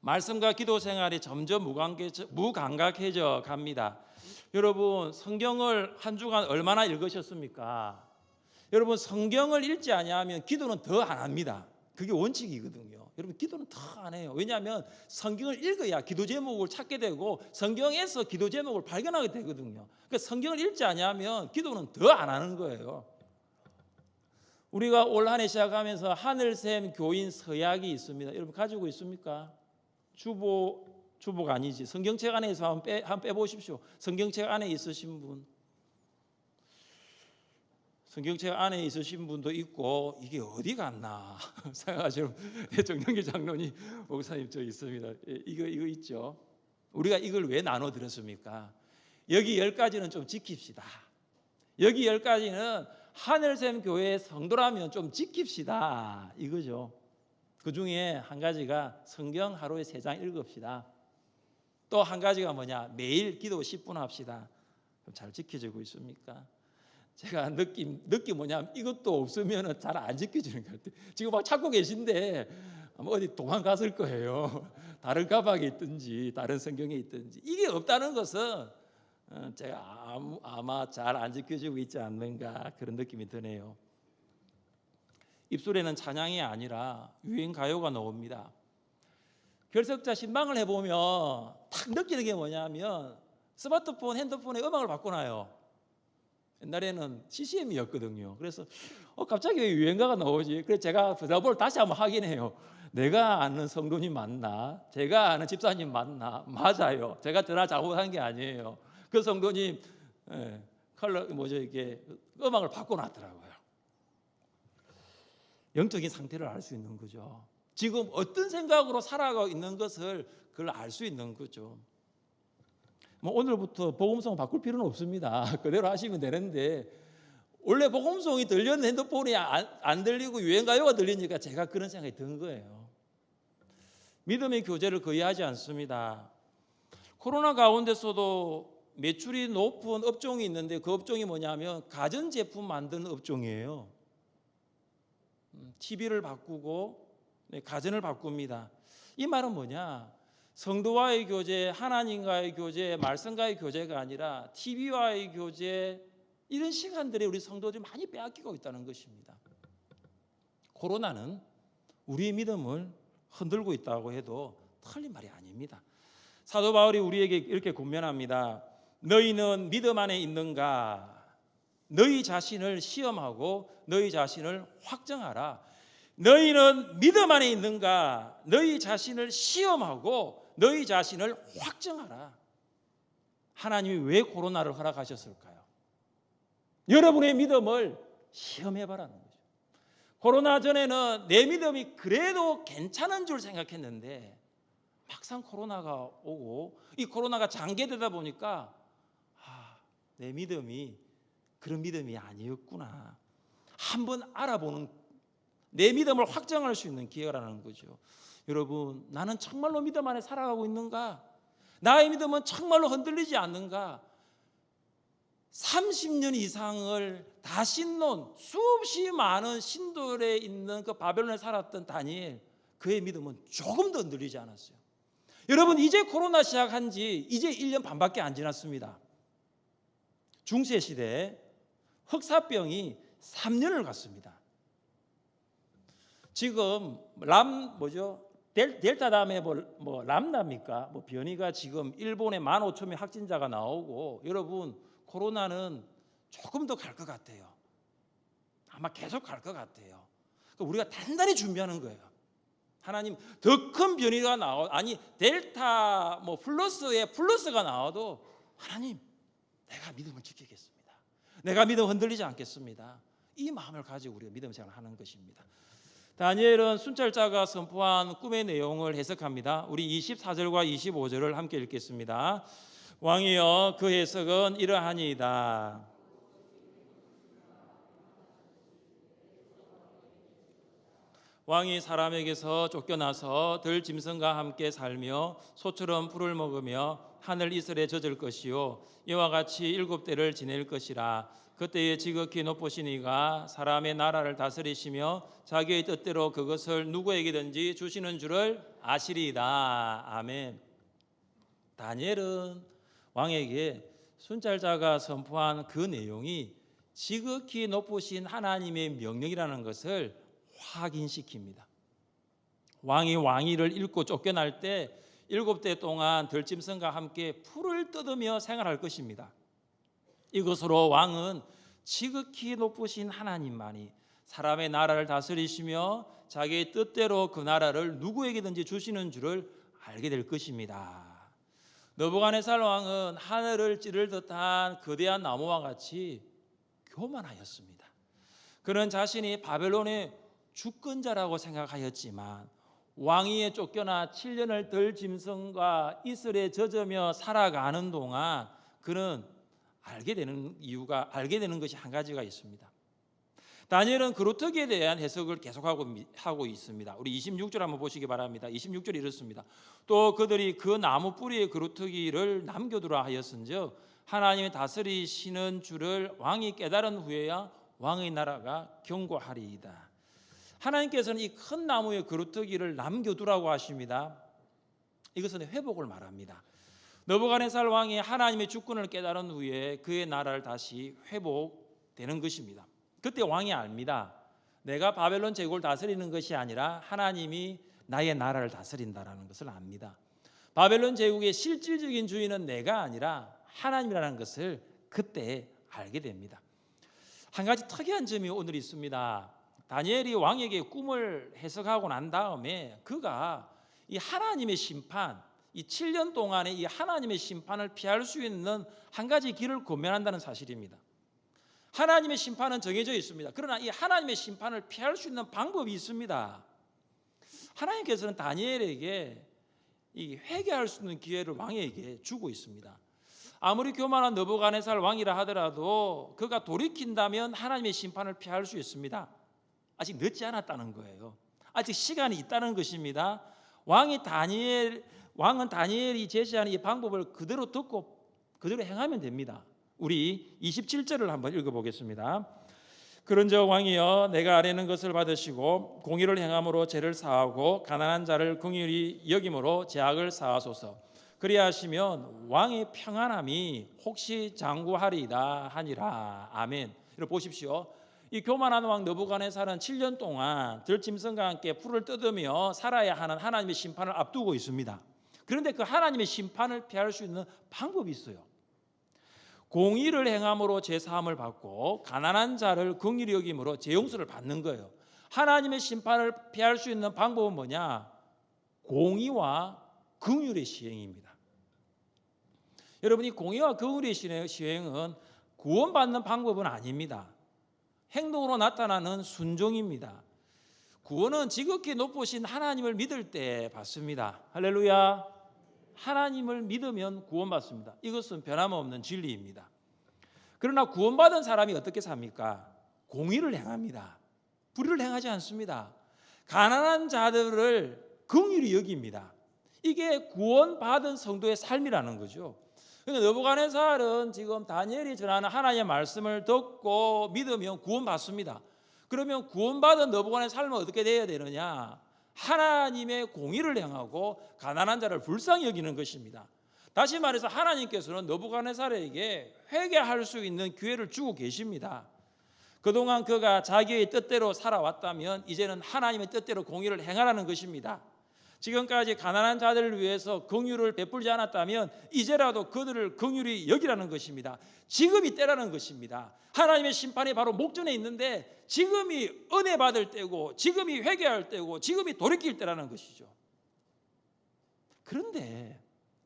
말씀과 기도 생활이 점점 무감각해져 갑니다. 여러분, 성경을 한 주간 얼마나 읽으셨습니까? 여러분, 성경을 읽지 아니하면 기도는 더 안 합니다. 그게 원칙이거든요. 여러분, 기도는 더 안 해요. 왜냐하면 성경을 읽어야 기도 제목을 찾게 되고 성경에서 기도 제목을 발견하게 되거든요. 그러니까 성경을 읽지 아니하면 기도는 더 안 하는 거예요. 우리가 올 한 해 시작하면서 하늘샘 교인 서약이 있습니다. 여러분 가지고 있습니까? 주보가 아니지. 성경책 안에서 한번 빼보십시오. 성경책 안에 있으신 분. 성경책 안에 있으신 분도 있고 이게 어디 갔나 생각하시는 정영기 장로님, 목사님 저 있습니다. 이거 있죠. 우리가 이걸 왜 나눠 드렸습니까? 여기 10가지는 좀 지킵시다. 여기 10가지는 하늘샘 교회의 성도라면 좀 지킵시다 이거죠. 그 중에 한 가지가 성경 하루에 3장 읽읍시다. 또 한 가지가 뭐냐, 매일 기도 10분 합시다. 잘 지켜지고 있습니까? 제가 느낌 뭐냐면 이것도 없으면 잘 안 지켜지는 것 같아요. 지금 막 찾고 계신데 아마 어디 도망갔을 거예요. 다른 가방에 있든지 다른 성경에 있든지. 이게 없다는 것은 제가 아마 잘 안 지켜지고 있지 않는가 그런 느낌이 드네요. 입술에는 찬양이 아니라 유행 가요가 나옵니다. 결석자 신방을 해보면 딱 느끼는 게 뭐냐면 스마트폰, 핸드폰에 음악을 바꿔놔요. 옛날에는 CCM이었거든요. 그래서 갑자기 왜 유행가가 나오지? 그래서 제가 드라볼 다시 한번 확인해요. 내가 아는 성도님 맞나? 제가 아는 집사님 맞나? 맞아요. 제가 전화 잘못한 게 아니에요. 그 성도님 이게 음악을 바꿔놨더라고요. 영적인 상태를 알 수 있는 거죠. 지금 어떤 생각으로 살아가고 있는 것을 그걸 알 수 있는 거죠. 오늘부터 복음송 바꿀 필요는 없습니다. 그대로 하시면 되는데 원래 복음송이 들렸는데 핸드폰이 안 들리고 유행가요가 들리니까 제가 그런 생각이 든 거예요. 믿음의 교제를 거의 하지 않습니다. 코로나 가운데서도 매출이 높은 업종이 있는데 그 업종이 뭐냐면 가전제품 만드는 업종이에요. TV를 바꾸고 가전을 바꿉니다. 이 말은 뭐냐? 성도와의 교제, 하나님과의 교제, 말씀과의 교제가 아니라 TV와의 교제, 이런 시간들에 우리 성도들이 많이 빼앗기고 있다는 것입니다. 코로나는 우리의 믿음을 흔들고 있다고 해도 틀린 말이 아닙니다. 사도 바울이 우리에게 이렇게 권면합니다. 너희는 믿음 안에 있는가? 너희 자신을 시험하고 너희 자신을 확정하라. 너희는 믿음 안에 있는가? 너희 자신을 시험하고 너희 자신을 확정하라. 하나님이 왜 코로나를 허락하셨을까요? 여러분의 믿음을 시험해봐라는 거죠. 코로나 전에는 내 믿음이 그래도 괜찮은 줄 생각했는데 막상 코로나가 오고 이 코로나가 장기되다 보니까 내 믿음이 그런 믿음이 아니었구나. 한번 알아보는, 내 믿음을 확정할 수 있는 기회라는 거죠. 여러분, 나는 정말로 믿음 안에 살아가고 있는가? 나의 믿음은 정말로 흔들리지 않는가? 30년 이상을 다 신론 수없이 많은 신돌에 있는 그 바벨론에 살았던 다니엘, 그의 믿음은 조금도 흔들리지 않았어요. 여러분, 이제 코로나 시작한 지 이제 1년 반밖에 안 지났습니다. 중세 시대에 흑사병이 3년을 갔습니다. 지금 델타 다음에 뭐 람다입니까? 뭐 변이가 지금 일본에 15,000명 확진자가 나오고, 여러분 코로나는 조금 더 갈 것 같아요. 아마 계속 갈 것 같아요. 그러니까 우리가 단단히 준비하는 거예요. 하나님, 더 큰 변이가 아니 델타 뭐 플러스에 플러스가 나와도 하나님, 내가 믿음을 지키겠습니다. 내가 믿음 흔들리지 않겠습니다. 이 마음을 가지고 우리가 믿음 생활을 하는 것입니다. 다니엘은 순찰자가 선포한 꿈의 내용을 해석합니다. 우리 24절과 25절을 함께 읽겠습니다. 왕이여, 그 해석은 이러하니이다. 왕이 사람에게서 쫓겨나서 들 짐승과 함께 살며 소처럼 풀을 먹으며 하늘 이슬에 젖을 것이요 이와 같이 7대를 지낼 것이라. 그때에 지극히 높으신 이가 사람의 나라를 다스리시며 자기의 뜻대로 그것을 누구에게든지 주시는 줄을 아시리이다. 아멘. 다니엘은 왕에게 순찰자가 선포한 그 내용이 지극히 높으신 하나님의 명령이라는 것을 확인시킵니다. 왕이 왕위를 잃고 쫓겨날 때 7대 동안 들짐승과 함께 풀을 뜯으며 생활할 것입니다. 이것으로 왕은 지극히 높으신 하나님만이 사람의 나라를 다스리시며 자기의 뜻대로 그 나라를 누구에게든지 주시는 줄을 알게 될 것입니다. 느부갓네살 왕은 하늘을 찌를 듯한 거대한 나무와 같이 교만하였습니다. 그는 자신이 바벨론의 주권자라고 생각하였지만 왕위에 쫓겨나 7년을 들 짐승과 이슬에 젖으며 살아가는 동안 그는 알게 되는 것이 한 가지가 있습니다. 다니엘은 그루터기에 대한 해석을 계속하고 있습니다. 우리 26절 한번 보시기 바랍니다. 26절이 이렇습니다. 또 그들이 그 나무 뿌리에 그루터기를 남겨두라 하였은즉 하나님이 다스리시는 줄을 왕이 깨달은 후에야 왕의 나라가 견고하리이다. 하나님께서는 이 큰 나무의 그루터기를 남겨두라고 하십니다. 이것은 회복을 말합니다. 느부갓네살 왕이 하나님의 주권을 깨달은 후에 그의 나라를 다시 회복되는 것입니다. 그때 왕이 압니다. 내가 바벨론 제국을 다스리는 것이 아니라 하나님이 나의 나라를 다스린다라는 것을 압니다. 바벨론 제국의 실질적인 주인은 내가 아니라 하나님이라는 것을 그때 알게 됩니다. 한 가지 특이한 점이 오늘 있습니다. 다니엘이 왕에게 꿈을 해석하고 난 다음에 그가 이 하나님의 심판, 이 7년 동안의 이 하나님의 심판을 피할 수 있는 한 가지 길을 고면한다는 사실입니다. 하나님의 심판은 정해져 있습니다. 그러나 이 하나님의 심판을 피할 수 있는 방법이 있습니다. 하나님께서는 다니엘에게 이 회개할 수 있는 기회를 왕에게 주고 있습니다. 아무리 교만한 느부갓네살 왕이라 하더라도 그가 돌이킨다면 하나님의 심판을 피할 수 있습니다. 아직 늦지 않았다는 거예요. 아직 시간이 있다는 것입니다. 왕은 다니엘이 제시하는 이 방법을 그대로 듣고 그대로 행하면 됩니다. 우리 27절을 한번 읽어보겠습니다. 그런즉 왕이여, 내가 아뢰는 것을 받으시고 공의를 행함으로 죄를 사하고 가난한 자를 긍휼히 여김으로 죄악을 사하소서. 그리하시면 왕의 평안함이 혹시 장구하리이다 하니라. 아멘. 이렇게 보십시오. 이 교만한 왕 느부갓네살은 7년 동안 들짐승과 함께 풀을 뜯으며 살아야 하는 하나님의 심판을 앞두고 있습니다. 그런데 그 하나님의 심판을 피할 수 있는 방법이 있어요. 공의를 행함으로 죄사함을 받고 가난한 자를 긍휼히 여김으로 죄용서를 받는 거예요. 하나님의 심판을 피할 수 있는 방법은 뭐냐? 공의와 긍휼의 시행입니다. 여러분, 이 공의와 긍휼의 시행은 구원받는 방법은 아닙니다. 행동으로 나타나는 순종입니다. 구원은 지극히 높으신 하나님을 믿을 때 받습니다. 할렐루야. 하나님을 믿으면 구원받습니다. 이것은 변함없는 진리입니다. 그러나 구원받은 사람이 어떻게 삽니까? 공의를 행합니다. 불의를 행하지 않습니다. 가난한 자들을 긍휼히 여깁니다. 이게 구원받은 성도의 삶이라는 거죠. 그러니까 느부갓네살은 지금 다니엘이 전하는 하나님의 말씀을 듣고 믿으면 구원받습니다. 그러면 구원받은 느부갓네살의 삶은 어떻게 되어야 되느냐? 하나님의 공의를 행하고 가난한 자를 불쌍히 여기는 것입니다. 다시 말해서 하나님께서는 느부갓네살에게 회개할 수 있는 기회를 주고 계십니다. 그동안 그가 자기의 뜻대로 살아왔다면 이제는 하나님의 뜻대로 공의를 행하라는 것입니다. 지금까지 가난한 자들을 위해서 긍휼을 베풀지 않았다면 이제라도 그들을 긍휼히 여기라는 것입니다. 지금이 때라는 것입니다. 하나님의 심판이 바로 목전에 있는데 지금이 은혜 받을 때고 지금이 회개할 때고 지금이 돌이킬 때라는 것이죠. 그런데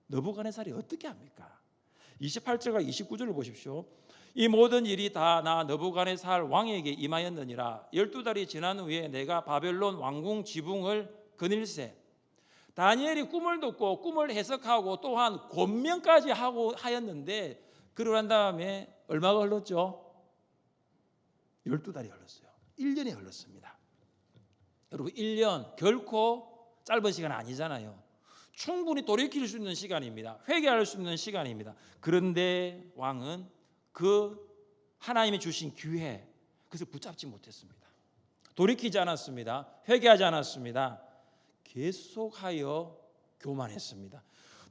느부갓네살이 어떻게 합니까? 28절과 29절을 보십시오. 이 모든 일이 다 나 느부갓네살 왕에게 임하였느니라. 12달이 지난 후에 내가 바벨론 왕궁 지붕을 거닐세. 다니엘이 꿈을 듣고 꿈을 해석하고 또한 권면까지 하고 하였는데 그러고 난 다음에 얼마가 흘렀죠? 12달이 흘렀어요. 1년이 흘렀습니다. 여러분 1년 결코 짧은 시간 아니잖아요. 충분히 돌이킬 수 있는 시간입니다. 회개할 수 있는 시간입니다. 그런데 왕은 그 하나님이 주신 기회 그것을 붙잡지 못했습니다. 돌이키지 않았습니다. 회개하지 않았습니다. 계속하여 교만했습니다.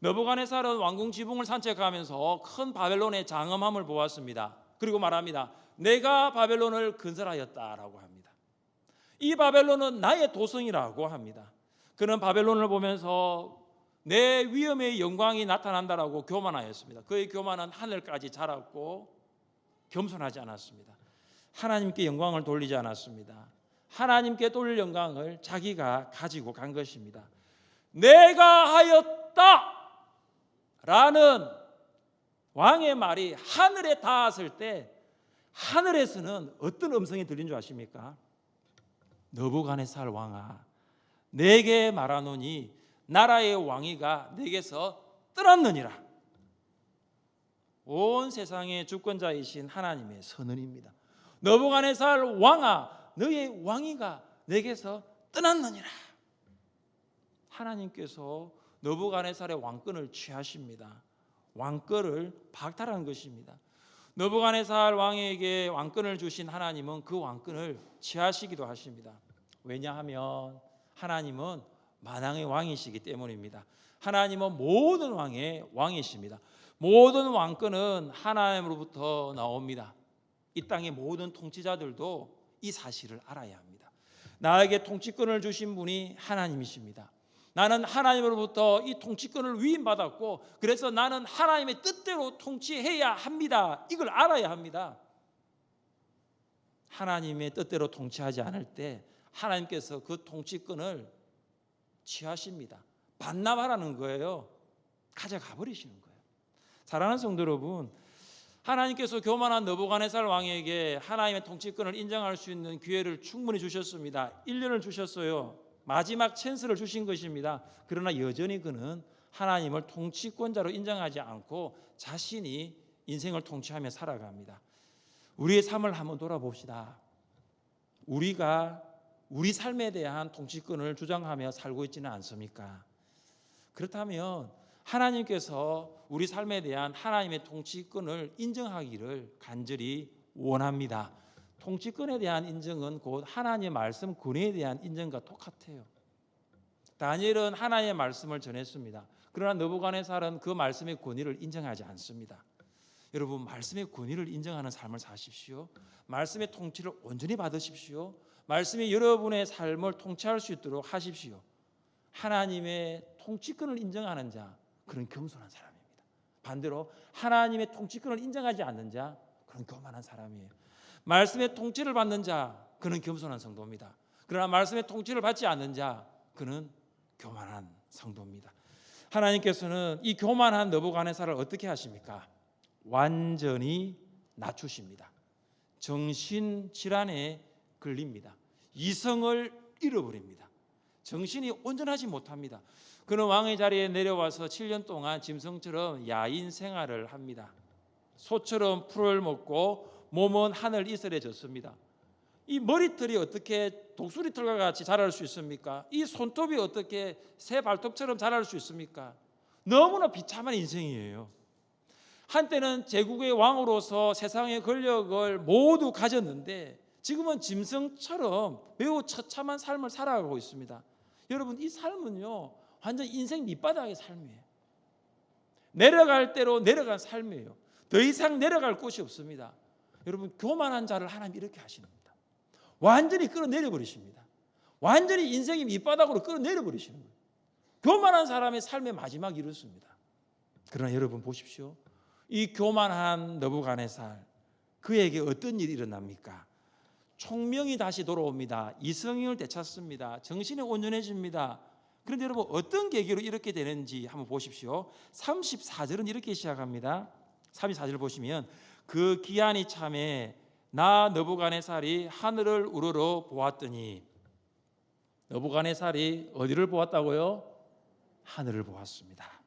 느부갓네살은 왕궁 지붕을 산책하면서 큰 바벨론의 장엄함을 보았습니다. 그리고 말합니다. 내가 바벨론을 건설하였다라고 합니다. 이 바벨론은 나의 도성이라고 합니다. 그는 바벨론을 보면서 내 위엄의 영광이 나타난다라고 교만하였습니다. 그의 교만은 하늘까지 자랐고 겸손하지 않았습니다. 하나님께 영광을 돌리지 않았습니다. 하나님께 돌릴 영광을 자기가 가지고 간 것입니다. 내가 하였다 라는 왕의 말이 하늘에 닿았을 때 하늘에서는 어떤 음성이 들린 줄 아십니까? 느부갓네살 왕아, 내게 말하노니 나라의 왕위가 내게서 떠났느니라. 온 세상의 주권자이신 하나님의 선언입니다. 느부갓네살 왕아, 너의 왕위가 내게서 떠났느니라. 하나님께서 느부갓네살의 왕권을 취하십니다. 왕권을 박탈한 것입니다. 느부갓네살 왕에게 왕권을 주신 하나님은 그 왕권을 취하시기도 하십니다. 왜냐하면 하나님은 만왕의 왕이시기 때문입니다. 하나님은 모든 왕의 왕이십니다. 모든 왕권은 하나님으로부터 나옵니다. 이 땅의 모든 통치자들도 이 사실을 알아야 합니다. 나에게 통치권을 주신 분이 하나님이십니다. 나는 하나님으로부터 이 통치권을 위임받았고 그래서 나는 하나님의 뜻대로 통치해야 합니다. 이걸 알아야 합니다. 하나님의 뜻대로 통치하지 않을 때 하나님께서 그 통치권을 취하십니다. 반납하라는 거예요. 가져가 버리시는 거예요. 사랑하는 성도 여러분, 하나님께서 교만한 느부갓네살 왕에게 하나님의 통치권을 인정할 수 있는 기회를 충분히 주셨습니다. 1년을 주셨어요. 마지막 찬스를 주신 것입니다. 그러나 여전히 그는 하나님을 통치권자로 인정하지 않고 자신이 인생을 통치하며 살아갑니다. 우리의 삶을 한번 돌아봅시다. 우리가 우리 삶에 대한 통치권을 주장하며 살고 있지는 않습니까? 그렇다면 하나님께서 우리 삶에 대한 하나님의 통치권을 인정하기를 간절히 원합니다. 통치권에 대한 인정은 곧 하나님의 말씀 권위에 대한 인정과 똑같아요. 다니엘은 하나님의 말씀을 전했습니다. 그러나 느부갓네살은 그 말씀의 권위를 인정하지 않습니다. 여러분, 말씀의 권위를 인정하는 삶을 사십시오. 말씀의 통치를 온전히 받으십시오. 말씀이 여러분의 삶을 통치할 수 있도록 하십시오. 하나님의 통치권을 인정하는 자, 그런 겸손한 사람입니다. 반대로 하나님의 통치권을 인정하지 않는 자, 그런 교만한 사람이에요. 말씀의 통치를 받는 자, 그는 겸손한 성도입니다. 그러나 말씀의 통치를 받지 않는 자, 그는 교만한 성도입니다. 하나님께서는 이 교만한 느부갓네살을 어떻게 하십니까? 완전히 낮추십니다. 정신질환에 걸립니다. 이성을 잃어버립니다. 정신이 온전하지 못합니다. 그는 왕의 자리에 내려와서 7년 동안 짐승처럼 야인 생활을 합니다. 소처럼 풀을 먹고 몸은 하늘 이슬에 젖습니다. 이 머리털이 어떻게 독수리털과 같이 자랄 수 있습니까? 이 손톱이 어떻게 새 발톱처럼 자랄 수 있습니까? 너무나 비참한 인생이에요. 한때는 제국의 왕으로서 세상의 권력을 모두 가졌는데 지금은 짐승처럼 매우 처참한 삶을 살아가고 있습니다. 여러분, 이 삶은요 완전 인생 밑바닥의 삶이에요. 내려갈 대로 내려간 삶이에요. 더 이상 내려갈 곳이 없습니다. 여러분, 교만한 자를 하나님 이렇게 하십니다. 완전히 끌어내려 버리십니다. 완전히 인생이 밑바닥으로 끌어내려 버리시는 거예요. 교만한 사람의 삶의 마지막이 이렇습니다. 그러나 여러분 보십시오. 이 교만한 느부갓네살, 그에게 어떤 일이 일어납니까? 총명이 다시 돌아옵니다. 이성을 되찾습니다. 정신이 온전해집니다. 그런데 여러분 어떤 계기로 이렇게 되는지 한번 보십시오. 34절은 이렇게 시작합니다. 34절 보시면 그 기한이 참에 나 느부갓네살이 하늘을 우러러 보았더니, 느부갓네살이 어디를 보았다고요? 하늘을 보았습니다.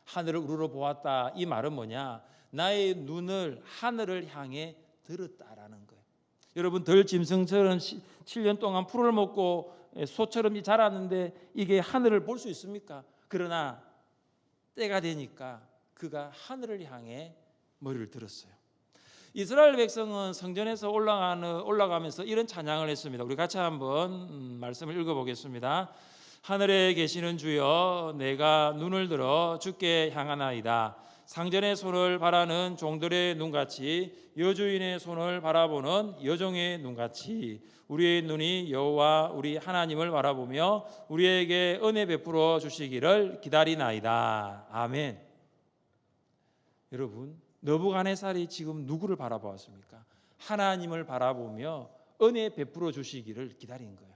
하늘을 우러러 보았다. 이 말은 뭐냐? 나의 눈을 하늘을 향해 들었다라는 거예요. 여러분 덜 짐승처럼 7년 동안 풀을 먹고 소처럼 자랐는데 이게 하늘을 볼 수 있습니까? 그러나 때가 되니까 그가 하늘을 향해 머리를 들었어요. 이스라엘 백성은 성전에서 올라가면서 이런 찬양을 했습니다. 우리 같이 한번 말씀을 읽어보겠습니다. 하늘에 계시는 주여, 내가 눈을 들어 주께 향하나이다. 상전의 손을 바라는 종들의 눈같이, 여주인의 손을 바라보는 여종의 눈같이 우리의 눈이 여호와 우리 하나님을 바라보며 우리에게 은혜 베풀어 주시기를 기다리나이다. 아멘. 여러분, 느부갓네살이 지금 누구를 바라보았습니까? 하나님을 바라보며 은혜 베풀어 주시기를 기다린 거예요.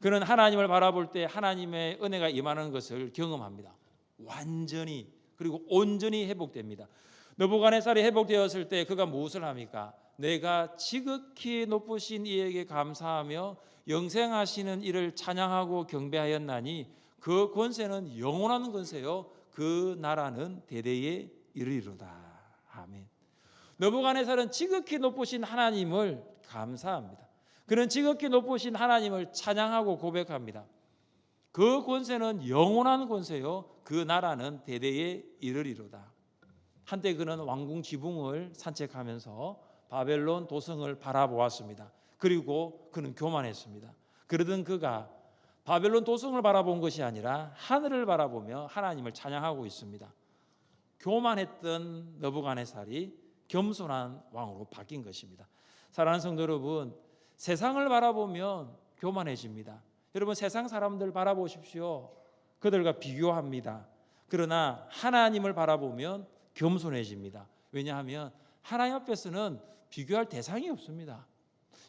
그는 하나님을 바라볼 때 하나님의 은혜가 임하는 것을 경험합니다. 완전히, 그리고 온전히 회복됩니다. 느부갓네살이 회복되었을 때 그가 무엇을 합니까? 내가 지극히 높으신 이에게 감사하며 영생하시는 이를 찬양하고 경배하였나니 그 권세는 영원한 권세요 그 나라는 대대에 이르리로다. 아멘. 느부갓네살은 지극히 높으신 하나님을 감사합니다. 그는 지극히 높으신 하나님을 찬양하고 고백합니다. 그 권세는 영원한 권세요 그 나라는 대대에 이르리로다. 한때 그는 왕궁 지붕을 산책하면서 바벨론 도성을 바라보았습니다. 그리고 그는 교만했습니다. 그러던 그가 바벨론 도성을 바라본 것이 아니라 하늘을 바라보며 하나님을 찬양하고 있습니다. 교만했던 느부갓네살이 겸손한 왕으로 바뀐 것입니다. 사랑하는 성도 여러분, 세상을 바라보면 교만해집니다. 여러분 세상 사람들 바라보십시오. 그들과 비교합니다. 그러나 하나님을 바라보면 겸손해집니다. 왜냐하면 하나님 앞에서는 비교할 대상이 없습니다.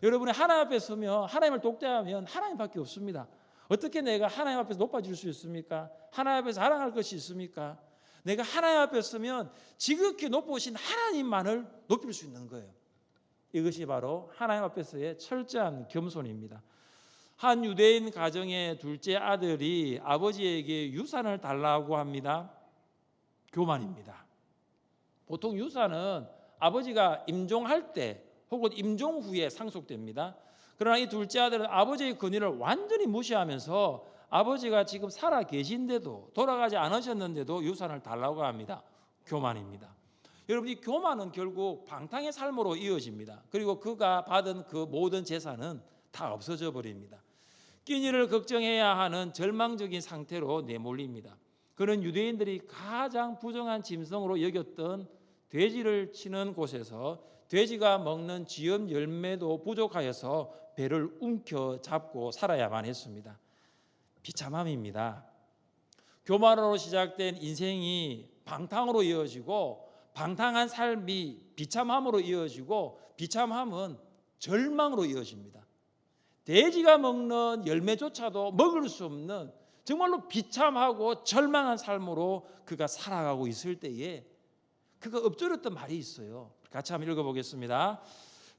여러분이 하나님 앞에 서면 하나님을 독대하면 하나님밖에 없습니다. 어떻게 내가 하나님 앞에서 높아질 수 있습니까? 하나님 앞에서 자랑할 것이 있습니까? 내가 하나님 앞에 서면 지극히 높으신 하나님만을 높일 수 있는 거예요. 이것이 바로 하나님 앞에서의 철저한 겸손입니다. 한 유대인 가정의 둘째 아들이 아버지에게 유산을 달라고 합니다. 교만입니다. 보통 유산은 아버지가 임종할 때 혹은 임종 후에 상속됩니다. 그러나 이 둘째 아들은 아버지의 권위를 완전히 무시하면서 아버지가 지금 살아 계신데도, 돌아가지 않으셨는데도 유산을 달라고 합니다. 교만입니다. 여러분, 이 교만은 결국 방탕의 삶으로 이어집니다. 그리고 그가 받은 그 모든 재산은 다 없어져 버립니다. 끼니를 걱정해야 하는 절망적인 상태로 내몰립니다. 그는 유대인들이 가장 부정한 짐승으로 여겼던 돼지를 치는 곳에서 돼지가 먹는 쥐염 열매도 부족하여서 배를 움켜잡고 살아야만 했습니다. 비참함입니다. 교만으로 시작된 인생이 방탕으로 이어지고, 방탕한 삶이 비참함으로 이어지고, 비참함은 절망으로 이어집니다. 돼지가 먹는 열매조차도 먹을 수 없는 정말로 비참하고 절망한 삶으로 그가 살아가고 있을 때에 그가 엎드렸던 말이 있어요. 같이 한번 읽어보겠습니다.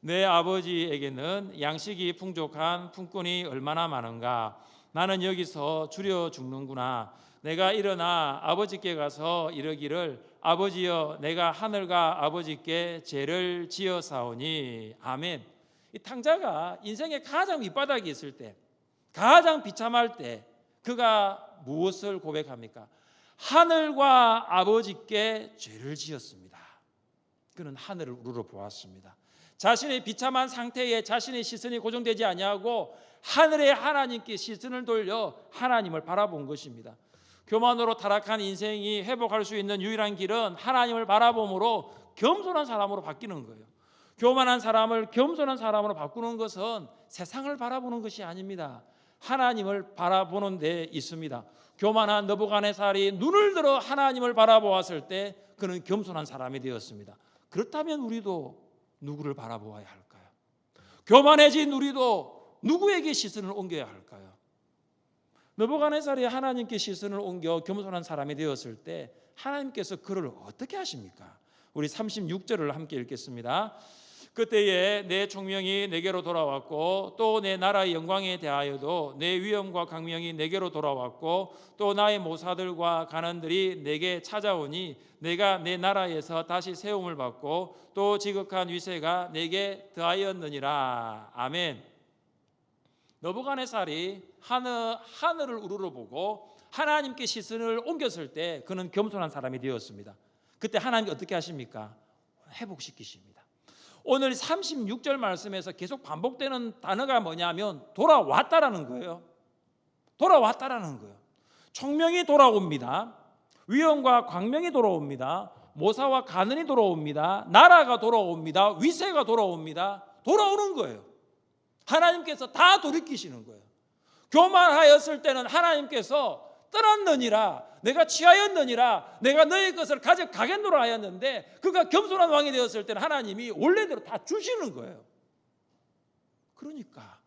내 아버지에게는 양식이 풍족한 품꾼이 얼마나 많은가. 나는 여기서 줄여 죽는구나. 내가 일어나 아버지께 가서 이르기를 아버지여, 내가 하늘과 아버지께 죄를 지어사오니. 아멘. 이 탕자가 인생의 가장 밑바닥에 있을 때, 가장 비참할 때 그가 무엇을 고백합니까? 하늘과 아버지께 죄를 지었습니다. 그는 하늘을 우러러 보았습니다. 자신의 비참한 상태에 자신의 시선이 고정되지 아니하고 하늘의 하나님께 시선을 돌려 하나님을 바라본 것입니다. 교만으로 타락한 인생이 회복할 수 있는 유일한 길은 하나님을 바라봄으로 겸손한 사람으로 바뀌는 거예요. 교만한 사람을 겸손한 사람으로 바꾸는 것은 세상을 바라보는 것이 아닙니다. 하나님을 바라보는 데 있습니다. 교만한 느부갓네살이 눈을 들어 하나님을 바라보았을 때 그는 겸손한 사람이 되었습니다. 그렇다면 우리도 누구를 바라보아야 할까요? 교만해진 우리도 누구에게 시선을 옮겨야 할까요? 느부갓네살이 하나님께 시선을 옮겨 겸손한 사람이 되었을 때 하나님께서 그를 어떻게 하십니까? 우리 36절을 함께 읽겠습니다. 그때에 내 총명이 내게로 돌아왔고 또 내 나라의 영광에 대하여도 내 위엄과 강명이 내게로 돌아왔고 또 나의 모사들과 간원들이 내게 찾아오니 내가 내 나라에서 다시 세움을 받고 또 지극한 위세가 내게 더하였느니라. 아멘. 느부갓네살이 하늘을 우러러보고 하나님께 시선을 옮겼을 때 그는 겸손한 사람이 되었습니다. 그때 하나님이 어떻게 하십니까? 회복시키십니다. 오늘 36절 말씀에서 계속 반복되는 단어가 뭐냐면 돌아왔다라는 거예요. 돌아왔다라는 거예요. 총명이 돌아옵니다. 위엄과 광명이 돌아옵니다. 모사와 간원이 돌아옵니다. 나라가 돌아옵니다. 위세가 돌아옵니다. 돌아오는 거예요. 하나님께서 다 돌이키시는 거예요. 교만하였을 때는 하나님께서 떠났느니라, 내가 취하였느니라, 내가 너의 것을 가져가겠노라 하였는데 그가 겸손한 왕이 되었을 때는 하나님이 원래대로 다 주시는 거예요. 그러니까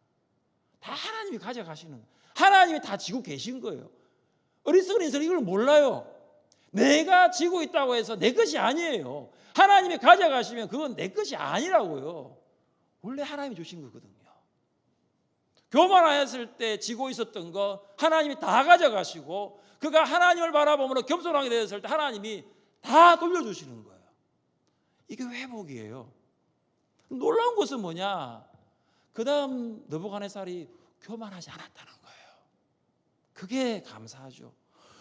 다 하나님이 가져가시는 거예요. 하나님이 다 지고 계신 거예요. 어리석은 인생은 이걸 몰라요. 내가 지고 있다고 해서 내 것이 아니에요. 하나님이 가져가시면 그건 내 것이 아니라고요. 원래 하나님이 주신 거거든요. 교만하였을 때 지고 있었던 거 하나님이 다 가져가시고 그가 하나님을 바라보므로 겸손하게 되었을 때 하나님이 다 돌려주시는 거예요. 이게 회복이에요. 놀라운 것은 뭐냐? 그 다음 느부갓네살이 교만하지 않았다는 거예요. 그게 감사하죠.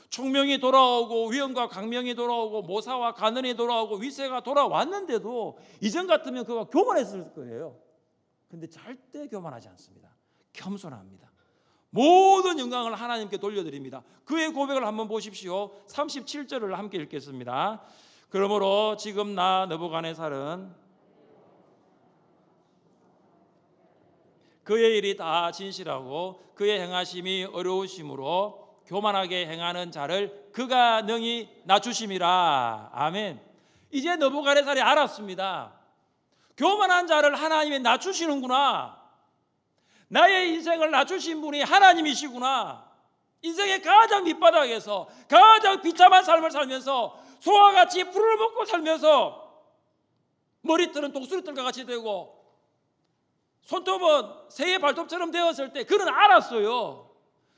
총명이 돌아오고 위엄과 강명이 돌아오고 모사와 간원이 돌아오고 위세가 돌아왔는데도 이전 같으면 그가 교만했을 거예요. 그런데 절대 교만하지 않습니다. 겸손합니다. 모든 영광을 하나님께 돌려드립니다. 그의 고백을 한번 보십시오. 37절을 함께 읽겠습니다. 그러므로 지금 나 느부갓네살은 그의 일이 다 진실하고 그의 행하심이 어려우심으로 교만하게 행하는 자를 그가 능히 낮추심이라. 아멘. 이제 느부갓네살이 알았습니다. 교만한 자를 하나님이 낮추시는구나. 나의 인생을 낮추신 분이 하나님이시구나. 인생의 가장 밑바닥에서 가장 비참한 삶을 살면서 소와 같이 풀을 먹고 살면서 머리털은 독수리털과 같이 되고 손톱은 새의 발톱처럼 되었을 때 그는 알았어요.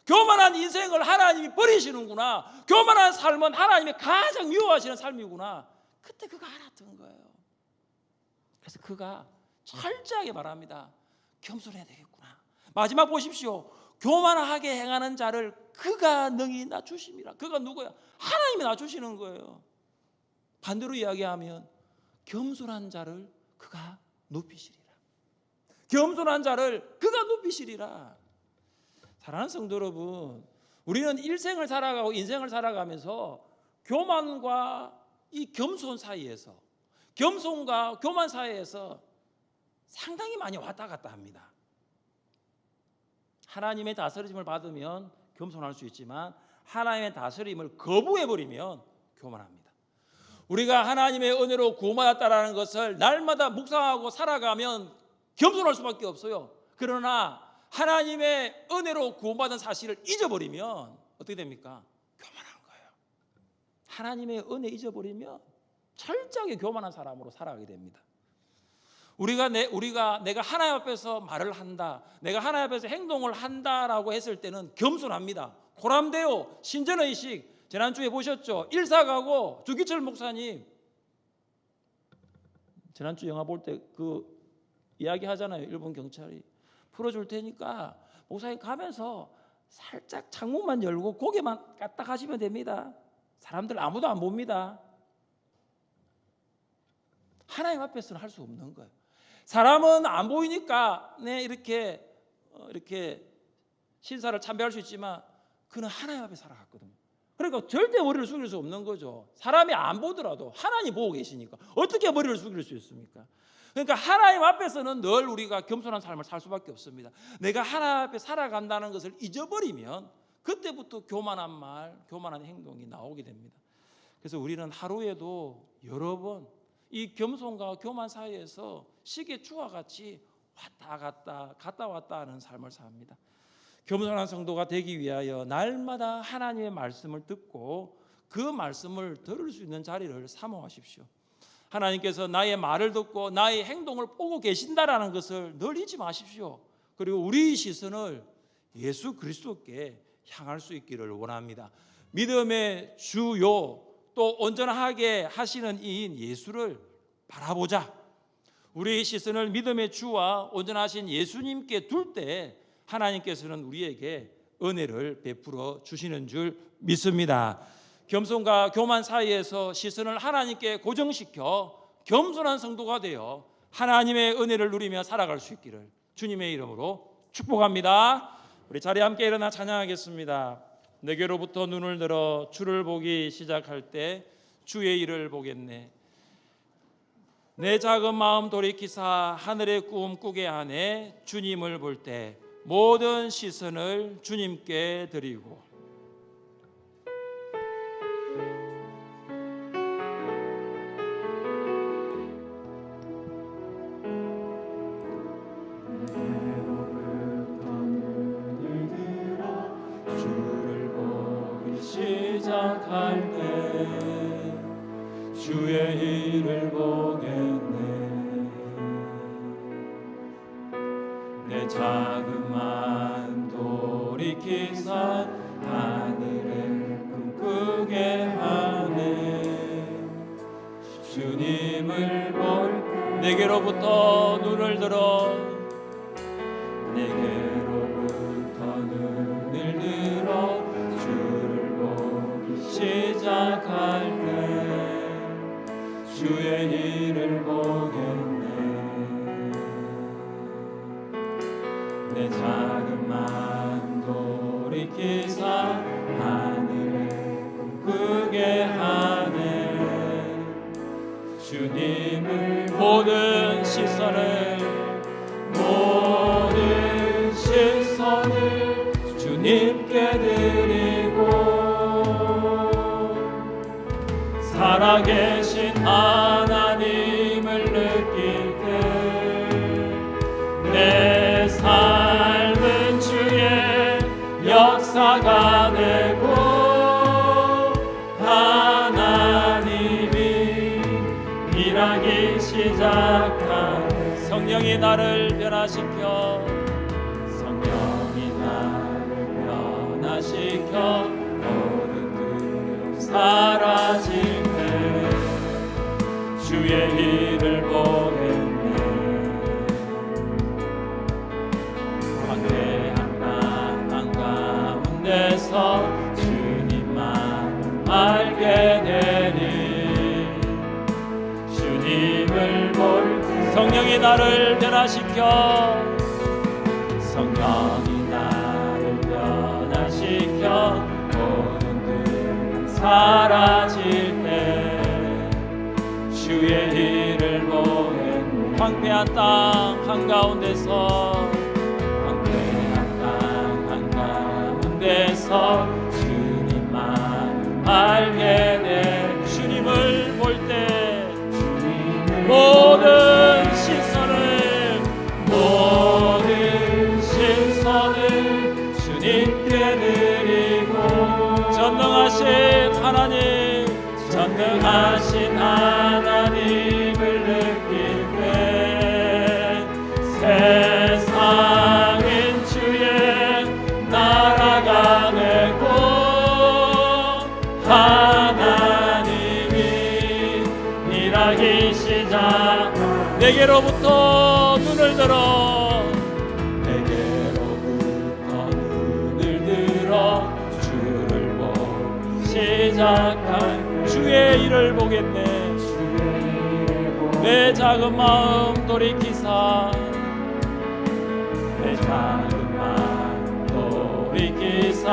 교만한 인생을 하나님이 버리시는구나. 교만한 삶은 하나님이 가장 미워하시는 삶이구나. 그때 그가 알았던 거예요. 그래서 그가 철저하게 말합니다. 겸손해야 되겠구나. 마지막 보십시오. 교만하게 행하는 자를 그가 능히 낮추심이라. 그가 누구야? 하나님이 낮추시는 거예요. 반대로 이야기하면 겸손한 자를 그가 높이시리라. 겸손한 자를 그가 높이시리라. 사랑하는 성도 여러분, 우리는 일생을 살아가고 인생을 살아가면서 교만과 이 겸손 사이에서, 겸손과 교만 사이에서 상당히 많이 왔다 갔다 합니다. 하나님의 다스림을 받으면 겸손할 수 있지만 하나님의 다스림을 거부해버리면 교만합니다. 우리가 하나님의 은혜로 구원받았다는 것을 날마다 묵상하고 살아가면 겸손할 수밖에 없어요. 그러나 하나님의 은혜로 구원받은 사실을 잊어버리면 어떻게 됩니까? 교만한 거예요. 하나님의 은혜 잊어버리면 철저하게 교만한 사람으로 살아가게 됩니다. 우리가 내가 하나님 앞에서 말을 한다, 내가 하나님 앞에서 행동을 한다라고 했을 때는 겸손합니다. 고람되어 신전의식 지난주에 보셨죠? 일사가고 주기철 목사님 지난주 영화 볼 때 그 이야기 하잖아요. 일본 경찰이 풀어줄 테니까 목사님 가면서 살짝 창문만 열고 고개만 까딱 하시면 됩니다. 사람들 아무도 안 봅니다. 하나님 앞에서는 할 수 없는 거예요. 사람은 안 보이니까 이렇게 신사를 참배할 수 있지만 그는 하나님 앞에 살아갔거든요. 그러니까 절대 머리를 숙일 수 없는 거죠. 사람이 안 보더라도 하나님 보고 계시니까 어떻게 머리를 숙일 수 있습니까? 그러니까 하나님 앞에서는 늘 우리가 겸손한 삶을 살 수밖에 없습니다. 내가 하나님 앞에 살아간다는 것을 잊어버리면 그때부터 교만한 말, 교만한 행동이 나오게 됩니다. 그래서 우리는 하루에도 여러 번 이 겸손과 교만 사이에서 시계추와 같이 갔다 왔다 하는 삶을 삽니다. 겸손한 성도가 되기 위하여 날마다 하나님의 말씀을 듣고 그 말씀을 들을 수 있는 자리를 사모하십시오. 하나님께서 나의 말을 듣고 나의 행동을 보고 계신다라는 것을 늘 잊지 마십시오. 그리고 우리의 시선을 예수 그리스도께 향할 수 있기를 원합니다. 믿음의 주요 또 온전하게 하시는 이인 예수를 바라보자. 우리의 시선을 믿음의 주와 온전하신 예수님께 둘 때 하나님께서는 우리에게 은혜를 베풀어 주시는 줄 믿습니다. 겸손과 교만 사이에서 시선을 하나님께 고정시켜 겸손한 성도가 되어 하나님의 은혜를 누리며 살아갈 수 있기를 주님의 이름으로 축복합니다. 우리 자리에 함께 일어나 찬양하겠습니다. 내게로부터 눈을 들어 주를 보기 시작할 때 주의 일을 보겠네. 내 작은 마음 돌이키사 하늘의 꿈 꾸게 하네. 주님을 볼 때 모든 시선을 주님께 드리고 주를 보기 시작할 때 주의 일을 보겠네. 내 작은 마음 돌이키사 하늘을 꿈꾸게 하네. 주님을 볼 내게로부터 눈을 들어 내게로부터 눈을 들어 주를 보기 시작할 때 주의 일을 보겠네. 내 작은 마음 돌이키사 하늘을 꿈꾸게 하네. 주님을 모든 시선을 주님께 드리고 살아계신 하나님을 느낄 때 내 삶은 주의 역사가 되고 하나님이 일하기 시작한 성령이 나를 변화시켜 모든 사라질 때 주의 일을 보겠네. 광대한 땅 가운데서 주님만 알게 되니 주님을 볼 때 성령이 나를 변화시켜 성령이 나를 변화시켜 모든 사라질 때 주의 일을 보겠네. 황폐한 땅 한가운데서 주님만 알게 돼. 주님을 볼 때 모든 시선을 주님께 드리고 전능하신 하나님을 느낄 때 세상은 주의 나라가 되고 하나님이 일하기 시작. 내게로부터 눈을 들어 주를 보기 시작한 주의 일을 보겠네. 내 작은 마음 돌이키사 내 작은 마음 돌이키사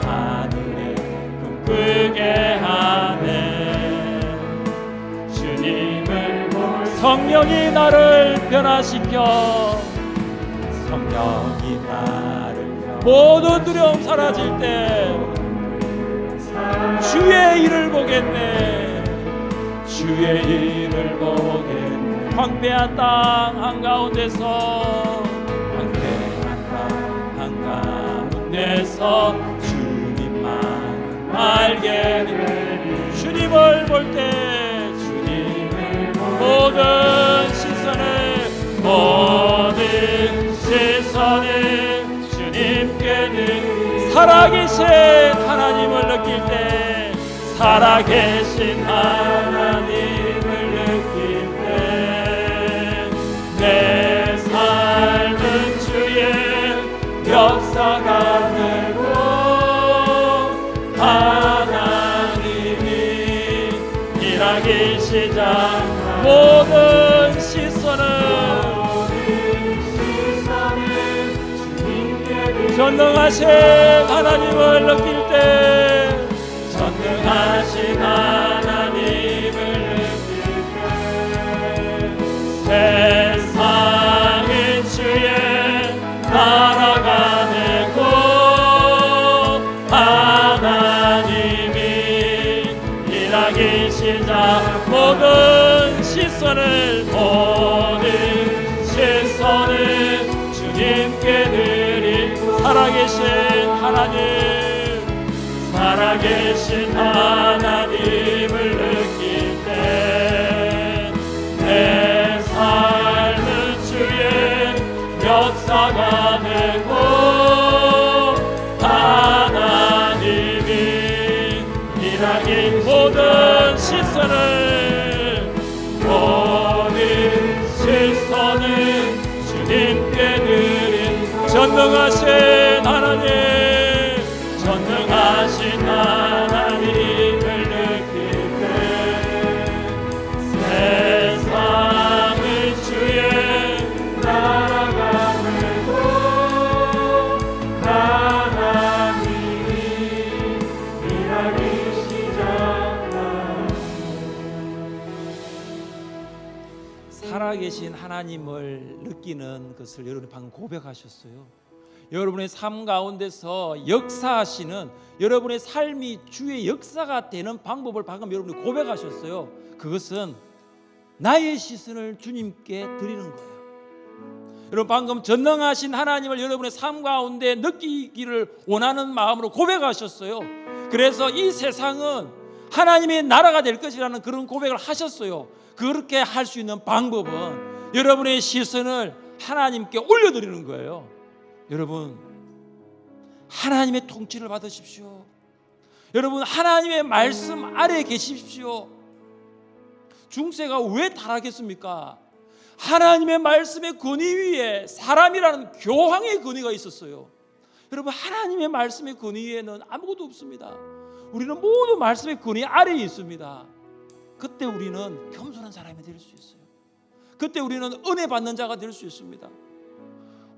하늘에 꿈꾸게 성령이 나를 변화시켜 성령이 나를 모든 두려움 사라질 때 주의 일을 보겠네. 주의 일을 보겠네. 황폐한 땅 한가운데서 한가운데서 주님만 알게 돼. 주님을 볼 때 주님을 모든 시선을 주님께 들 살아계신 하나님을 느낄 때 살아계신 하나님을 느낄 때 내 삶은 주의 역사가 되고 하나님이 일하기 시작 모든 시선을 전능하신 하나님을 느낄 때 전능하신 하나님을 느낄 때 세상의 주의 나라가 되고 하나님이 일하기 시작 모든 시선을 주님께 드린 살아계신 하나님을 느낄 때 내 삶은 주의 역사가 되고 하나님이 일하긴 모든 시선을 주님께 드린 전능하신 하나님 하나님을 느낄 때 세상의 주의 나라가 되고 하나님이 일하기 시작하네. 살아계신 하나님을 느끼는 것을 여러분이 방금 고백하셨어요. 여러분의 삶 가운데서 역사하시는 여러분의 삶이 주의 역사가 되는 방법을 방금 여러분이 고백하셨어요. 그것은 나의 시선을 주님께 드리는 거예요. 여러분 방금 전능하신 하나님을 여러분의 삶 가운데 느끼기를 원하는 마음으로 고백하셨어요. 그래서 이 세상은 하나님의 나라가 될 것이라는 그런 고백을 하셨어요. 그렇게 할 수 있는 방법은 여러분의 시선을 하나님께 올려드리는 거예요. 여러분 하나님의 통치를 받으십시오. 여러분 하나님의 말씀 아래에 계십시오. 중세가 왜 타락했습니까? 하나님의 말씀의 권위 위에 사람이라는 교황의 권위가 있었어요. 여러분 하나님의 말씀의 권위 위에는 아무것도 없습니다. 우리는 모두 말씀의 권위 아래에 있습니다. 그때 우리는 겸손한 사람이 될 수 있어요. 그때 우리는 은혜 받는 자가 될 수 있습니다.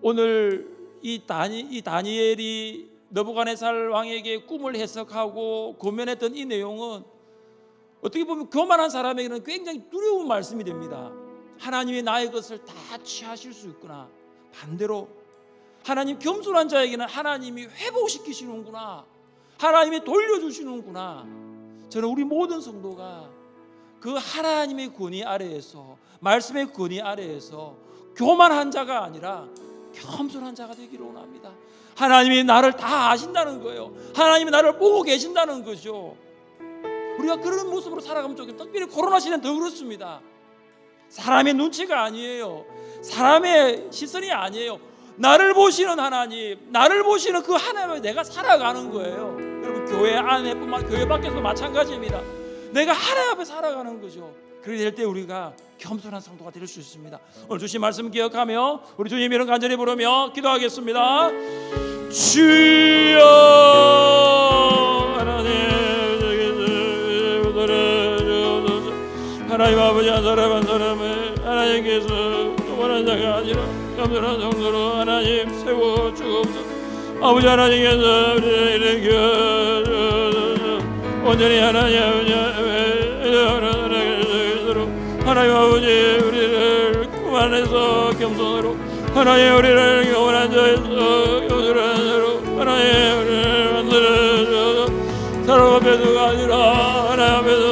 오늘 이 다니엘이 느부갓네살 왕에게 꿈을 해석하고 고면했던 이 내용은 어떻게 보면 교만한 사람에게는 굉장히 두려운 말씀이 됩니다. 하나님이 나의 것을 다 취하실 수 있구나. 반대로 하나님 겸손한 자에게는 하나님이 회복시키시는구나. 하나님이 돌려주시는구나. 저는 우리 모든 성도가 그 하나님의 권위 아래에서 말씀의 권위 아래에서 교만한 자가 아니라 겸손한 자가 되기를 원합니다. 하나님이 나를 다 아신다는 거예요. 하나님이 나를 보고 계신다는 거죠. 우리가 그런 모습으로 살아가면 좋겠다. 특별히 코로나 시대는 더 그렇습니다. 사람의 눈치가 아니에요. 사람의 시선이 아니에요. 나를 보시는 하나님, 나를 보시는 그 하나님을 내가 살아가는 거예요. 여러분 교회 안에뿐만 교회 밖에서도 마찬가지입니다. 내가 하나님 앞에 살아가는 거죠. 그렇게 될 때 우리가 겸손한 성도가 될 수 있습니다. 오늘 주신 말씀 기억하며 우리 주님 이름 간절히 부르며 기도하겠습니다. 주여 하나님 아버지 한 사람 한 사람을 하나님께서 교만한 자가 아니라 겸손한 성도로 하나님 세워주옵소서. 아버지 하나님께서 우리를 온전히 하나님 아버지 하나님 아버지 우리를 겸손으로 하나님 우리를 영원한 자에서 교주로 하나님 우리를 만들어줘. 사람 앞에서가 아니라 하나님 앞에서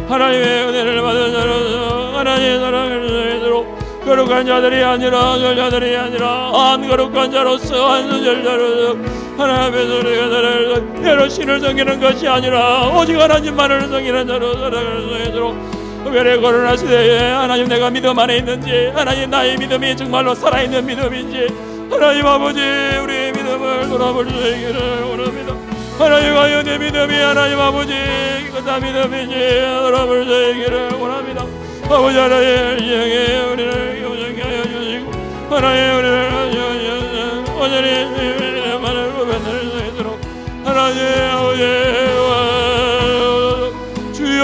하나님의 은혜를 받은 자로서 하나님의 사랑을 전해도록 거룩한 자들이 아니라 절자들이 아니라 안 거룩한 자로서 안수절자로서 하나님 앞에서 우리가 나를 여러 신을 섬기는 것이 아니라 오직 하나님만을 섬기는 자로 살아갈 수 있도록 특별히 코로나 시대에 하나님 내가 믿음 안에 있는지 하나님 나의 믿음이 정말로 살아있는 믿음인지 하나님 아버지 우리의 믿음을 돌아볼 수 있기를 원합니다. 하나님 과연 내 믿음이 하나님 아버지 그다 믿음인지 돌아볼 수 있기를 원합니다. 아버지 하나님 인생에 우리를 용서케 하여 주시고 하나님 우리를 온전히 믿음만을 구별할 수 있도록 하나님 아버지 주여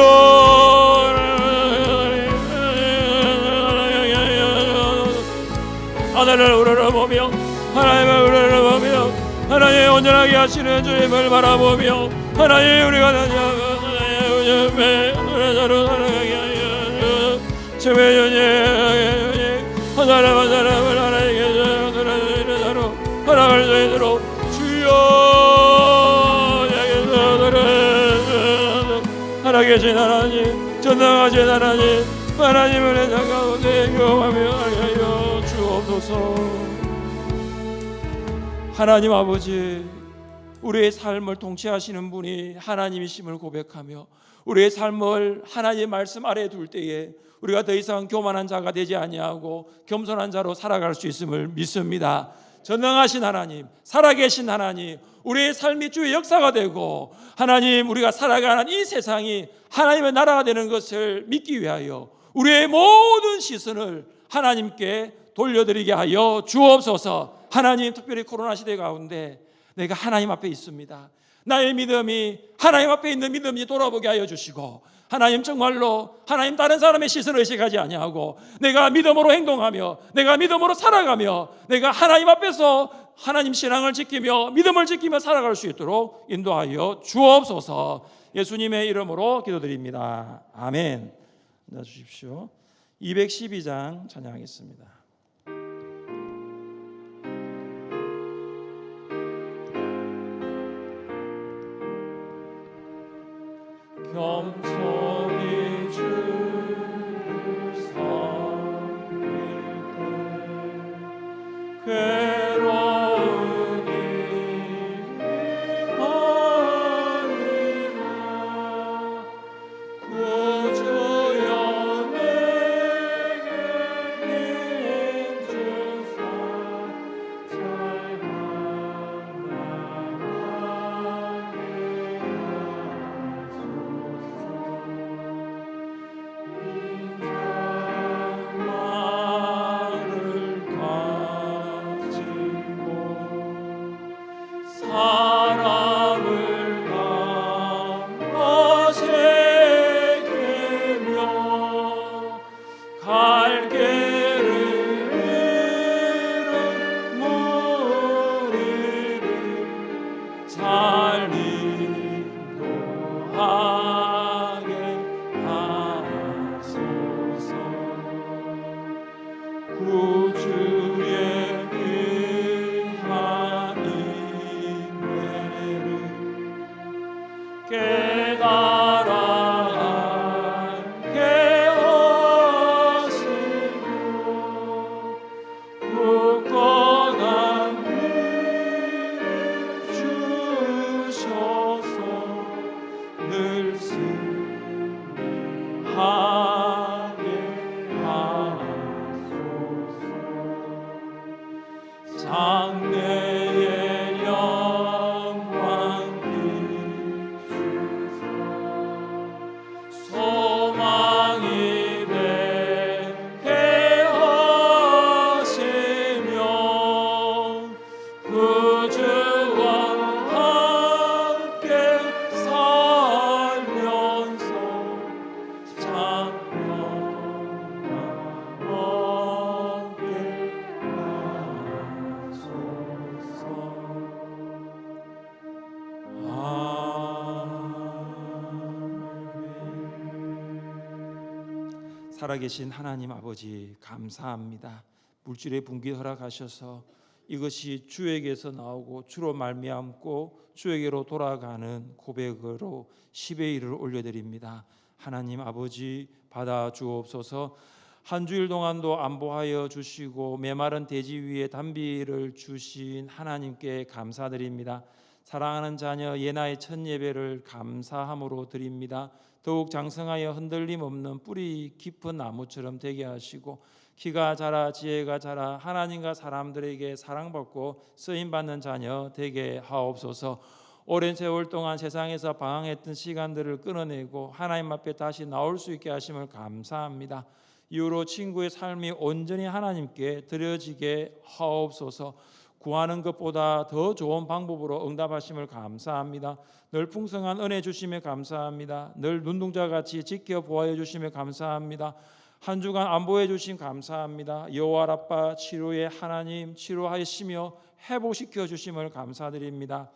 하늘을 우러러보며 하나님을 우러러보며 하나님 온전하게 하시는 주님을 바라보며 하나님 우리가 하나님의 은혜로 살아가게 하여 주의 주님 한 사람 한 사람을 하나님께서 은혜로 살아갈 수 있도록 주여 살아계신 하나님 전능하신 하나님 하나님을 은혜 가운데 경험하며 하여 주옵소서. 하나님 아버지 우리의 삶을 통치하시는 분이 하나님이심을 고백하며 우리의 삶을 하나님의 말씀 아래에 둘 때에 우리가 더 이상 교만한 자가 되지 아니하고 겸손한 자로 살아갈 수 있음을 믿습니다. 전능하신 하나님, 살아계신 하나님, 우리의 삶이 주의 역사가 되고 하나님 우리가 살아가는 이 세상이 하나님의 나라가 되는 것을 믿기 위하여 우리의 모든 시선을 하나님께 돌려드리게 하여 주옵소서. 하나님 특별히 코로나 시대 가운데 내가 하나님 앞에 있습니다. 나의 믿음이 하나님 앞에 있는 믿음이 돌아보게 하여 주시고 하나님 정말로 하나님 다른 사람의 시선을 의식하지 아니하고 내가 믿음으로 행동하며 내가 믿음으로 살아가며 내가 하나님 앞에서 하나님 신앙을 지키며 믿음을 지키며 살아갈 수 있도록 인도하여 주옵소서. 예수님의 이름으로 기도드립니다. 아멘. 앉아 주십시오. 212장 찬양하겠습니다. 겸손히 주를 섬길 때 괴로운 일이 아니라 구주여 내게 힘주사 잘 주셔 살아계신 하나님 아버지 감사합니다. 물질의 분기 허락하셔서 이것이 주에게서 나오고 주로 말미암고 주에게로 돌아가는 고백으로 10의 1을 올려드립니다. 하나님 아버지 받아 주옵소서. 한 주일 동안도 안보하여 주시고 메마른 대지 위에 단비를 주신 하나님께 감사드립니다. 사랑하는 자녀 예나의 첫 예배를 감사함으로 드립니다. 더욱 장성하여 흔들림 없는 뿌리 깊은 나무처럼 되게 하시고 키가 자라 지혜가 자라 하나님과 사람들에게 사랑받고 쓰임받는 자녀 되게 하옵소서. 오랜 세월 동안 세상에서 방황했던 시간들을 끊어내고 하나님 앞에 다시 나올 수 있게 하심을 감사합니다. 이후로 친구의 삶이 온전히 하나님께 드려지게 하옵소서. 구하는 것보다 더 좋은 방법으로 응답하심을 감사합니다. 늘 풍성한 은혜 주심에 감사합니다. 늘 눈동자같이 지켜보아여 주심에 감사합니다. 한 주간 안보해 주심 감사합니다. 여호와 라파 치료의 하나님 치료하시며 회복시켜 주심을 감사드립니다.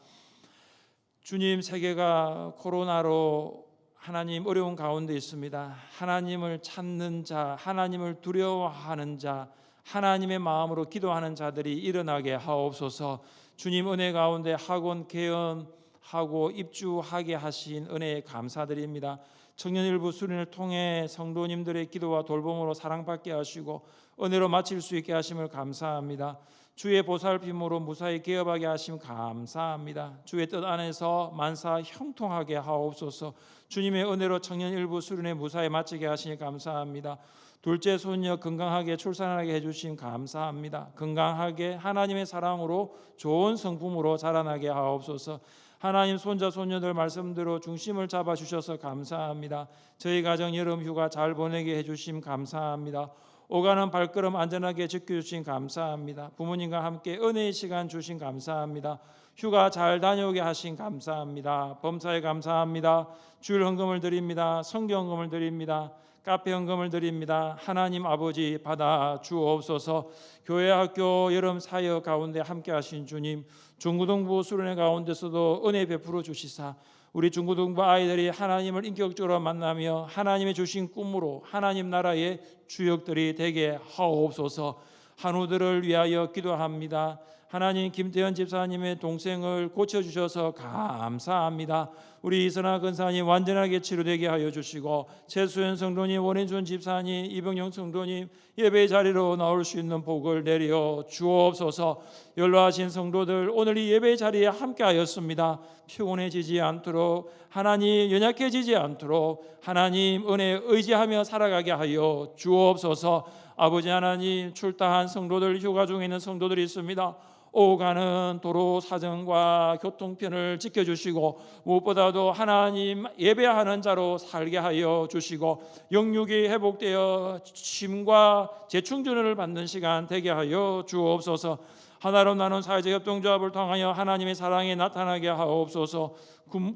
주님, 세계가 코로나로 하나님 어려운 가운데 있습니다. 하나님을 찾는 자, 하나님을 두려워하는 자, 하나님의 마음으로 기도하는 자들이 일어나게 하옵소서. 주님 은혜 가운데 학원 개헌하고 입주하게 하신 은혜에 감사드립니다. 청년일부 수련을 통해 성도님들의 기도와 돌봄으로 사랑받게 하시고 은혜로 마칠 수 있게 하심을 감사합니다. 주의 보살핌으로 무사히 개업하게 하심 감사합니다. 주의 뜻 안에서 만사 형통하게 하옵소서. 주님의 은혜로 청년일부 수련회 무사히 마치게 하시니 감사합니다. 둘째 손녀 건강하게 출산하게 해주신 감사합니다. 건강하게 하나님의 사랑으로 좋은 성품으로 자라나게 하옵소서. 하나님 손자 손녀들 말씀대로 중심을 잡아주셔서 감사합니다. 저희 가정 여름 휴가 잘 보내게 해주심 감사합니다. 오가는 발걸음 안전하게 지켜주신 감사합니다. 부모님과 함께 은혜의 시간 주신 감사합니다. 휴가 잘 다녀오게 하신 감사합니다. 범사에 감사합니다. 주일 헌금을 드립니다. 성교 헌금을 드립니다. 카페 헌금을 드립니다. 하나님 아버지 받아 주옵소서. 교회 학교 여름 사역 가운데 함께 하신 주님, 중고등부 수련회 가운데서도 은혜 베풀어 주시사 우리 중고등부 아이들이 하나님을 인격적으로 만나며 하나님의 주신 꿈으로 하나님 나라의 주역들이 되게 하옵소서. 한우들을 위하여 기도합니다. 하나님 김태현 집사님의 동생을 고쳐주셔서 감사합니다. 우리 이선아 근사님 완전하게 치료되게 하여 주시고 최수연 성도님, 원인준 집사님, 이병영 성도님 예배 자리로 나올 수 있는 복을 내려 주옵소서. 연로하신 성도들 오늘 이 예배 자리에 함께 하였습니다. 피곤해지지 않도록 하나님 연약해지지 않도록 하나님 은혜 의지하며 살아가게 하여 주옵소서. 아버지 하나님 출타한 성도들 휴가 중에 있는 성도들이 있습니다. 오가는 도로 사정과 교통편을 지켜주시고 무엇보다도 하나님 예배하는 자로 살게 하여 주시고 영육이 회복되어 쉼과 재충전을 받는 시간 되게 하여 주옵소서. 하나로 나눈 사회적 협동조합을 통하여 하나님의 사랑이 나타나게 하옵소서.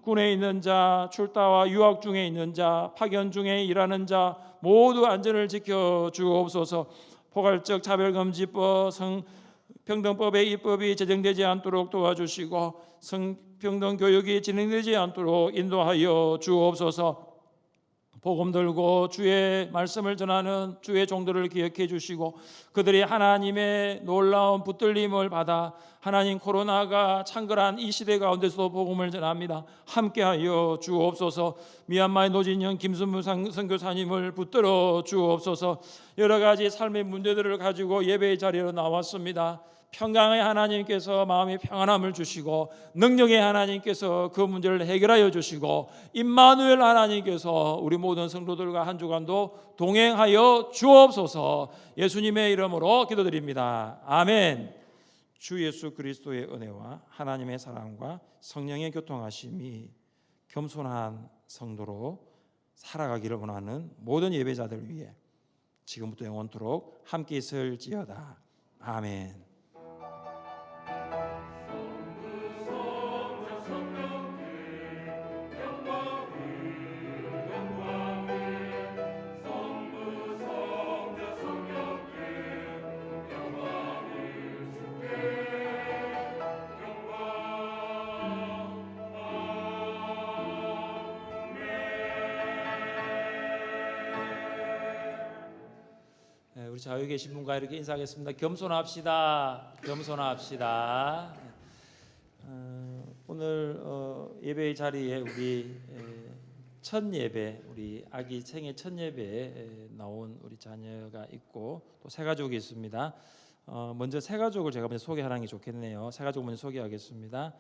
군에 있는 자, 출타와 유학 중에 있는 자, 파견 중에 일하는 자 모두 안전을 지켜 주옵소서. 포괄적 차별금지법, 성평등법의 입법이 제정되지 않도록 도와주시고 성평등 교육이 진행되지 않도록 인도하여 주옵소서. 복음 들고 주의 말씀을 전하는 주의 종들을 기억해 주시고 그들이 하나님의 놀라운 붙들림을 받아 하나님 코로나가 창궐한 이 시대 가운데서도 복음을 전합니다. 함께하여 주옵소서. 미얀마의 노진영 김순무 선교사님을 붙들어 주옵소서. 여러 가지 삶의 문제들을 가지고 예배의 자리로 나왔습니다. 평강의 하나님께서 마음의 평안함을 주시고 능력의 하나님께서 그 문제를 해결하여 주시고 임마누엘 하나님께서 우리 모든 성도들과 한 주간도 동행하여 주옵소서. 예수님의 이름으로 기도드립니다. 아멘. 주 예수 그리스도의 은혜와 하나님의 사랑과 성령의 교통하심이 겸손한 성도로 살아가기를 원하는 모든 예배자들 위해 지금부터 영원토록 함께 있을지어다. 아멘. 우리 좌우에 계신 분과 이렇게 인사하겠습니다. 겸손합시다. 겸손합시다. 오늘 예배의 자리에 우리 첫 예배, 우리 아기 생애 첫 예배에 나온 우리 자녀가 있고 또 새 가족이 있습니다. 먼저 새 가족을 제가 먼저 소개하는 게 좋겠네요. 새 가족 먼저 소개하겠습니다.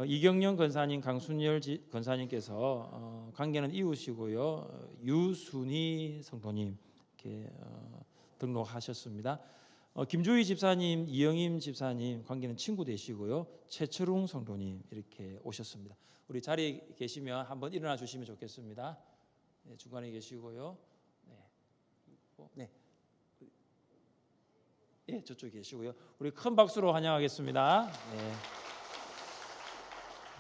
이경영 권사님, 강순열 권사님께서 관계는 이웃이고요. 유순희 성도님 이렇게 등록하셨습니다. 김주희 집사님, 이영임 집사님 관계는 친구 되시고요. 최철웅 성도님 이렇게 오셨습니다. 우리 자리에 계시면 한번 일어나 주시면 좋겠습니다. 네, 중간에 계시고요. 네. 예, 저쪽에 계시고요. 우리 큰 박수로 환영하겠습니다. 네.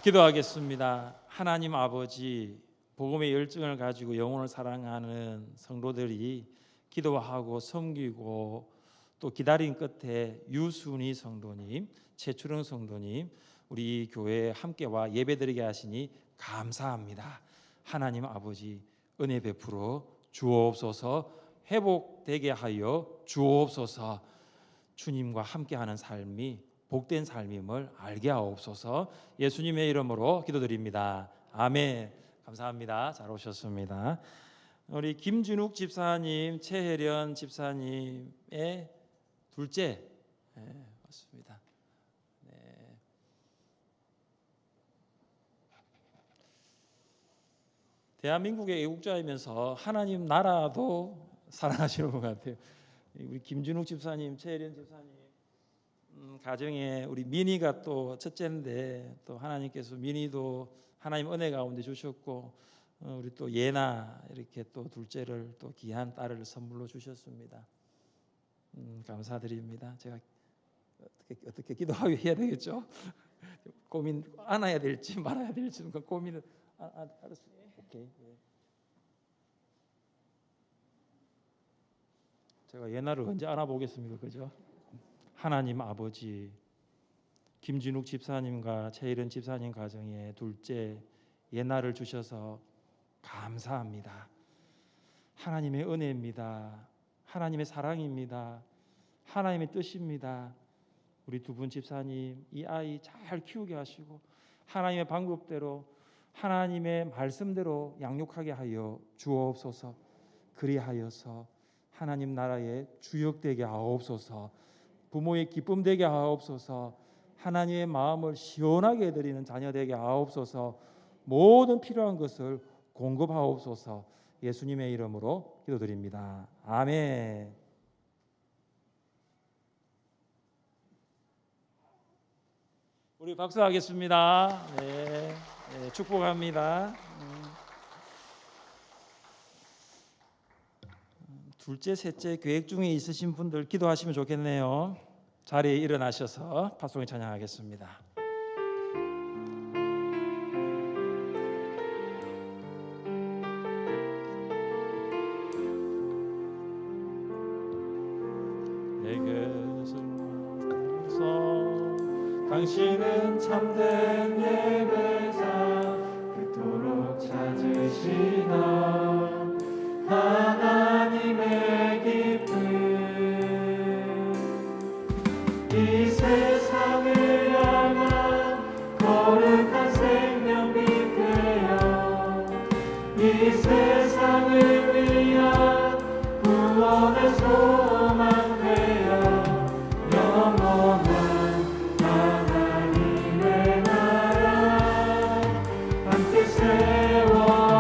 기도하겠습니다. 하나님 아버지, 복음의 열정을 가지고 영혼을 사랑하는 성도들이 기도하고 섬기고 또 기다린 끝에 유순희 성도님, 최추령 성도님 우리 교회에 함께와 예배드리게 하시니 감사합니다. 하나님 아버지 은혜 베풀어 주옵소서. 회복되게 하여 주옵소서. 주님과 함께하는 삶이 복된 삶임을 알게 하옵소서. 예수님의 이름으로 기도드립니다. 아멘. 감사합니다. 잘 오셨습니다. 우리 김준욱 집사님, 최혜련 집사님의 둘째 맞습니다. 네. 대한민국의 애국자이면서 하나님 나라도 사랑하시는 것 같아요. 우리 김준욱 집사님, 최혜련 집사님 가정에 우리 민희가 또 첫째인데 또 하나님께서 민희도 하나님 은혜 가운데 주셨고 우리 또 예나 이렇게 또 둘째를 또 귀한 딸을 선물로 주셨습니다. 감사드립니다. 제가 어떻게 기도하게 해야 되겠죠? 고민 안아야 될지 말아야 될지 그 고민을 알았어요. 오케이. 제가 예나를 언제 안아보겠습니까, 그죠? 하나님 아버지, 김진욱 집사님과 최일은 집사님 가정에 둘째 예나를 주셔서 감사합니다. 하나님의 은혜입니다. 하나님의 사랑입니다. 하나님의 뜻입니다. 우리 두 분 집사님 이 아이 잘 키우게 하시고 하나님의 방법대로 하나님의 말씀대로 양육하게 하여 주옵소서. 그리하여서 하나님 나라의 주역되게 하옵소서. 부모의 기쁨 되게 하옵소서. 하나님의 마음을 시원하게 해드리는 자녀 되게 하옵소서. 모든 필요한 것을 공급하옵소서. 예수님의 이름으로 기도드립니다. 아멘. 우리 박수하겠습니다. 네, 축복합니다. 둘째, 셋째 계획 중에 있으신 분들 기도하시면 좋겠네요. 자리에 일어나셔서 파송을 찬양하겠습니다. 내게서 당신은 참된 예배자 그토록 찾으시나 하나님의 기쁨 이 세상을 향한 거룩한 생명빛 되어 이 세상을 위한 구원의 소망 되어 영원한 하나님의 나라 함께 세워가니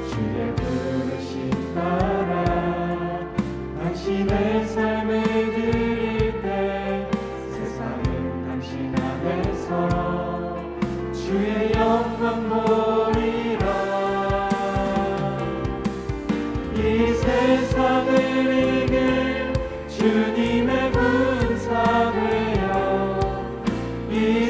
주의 부르심 따라 당신의 삶을 드릴 때 세상은 당신 안에서 주의 영광 보리라. 이 세상을 이길 주님의 군사 되어 이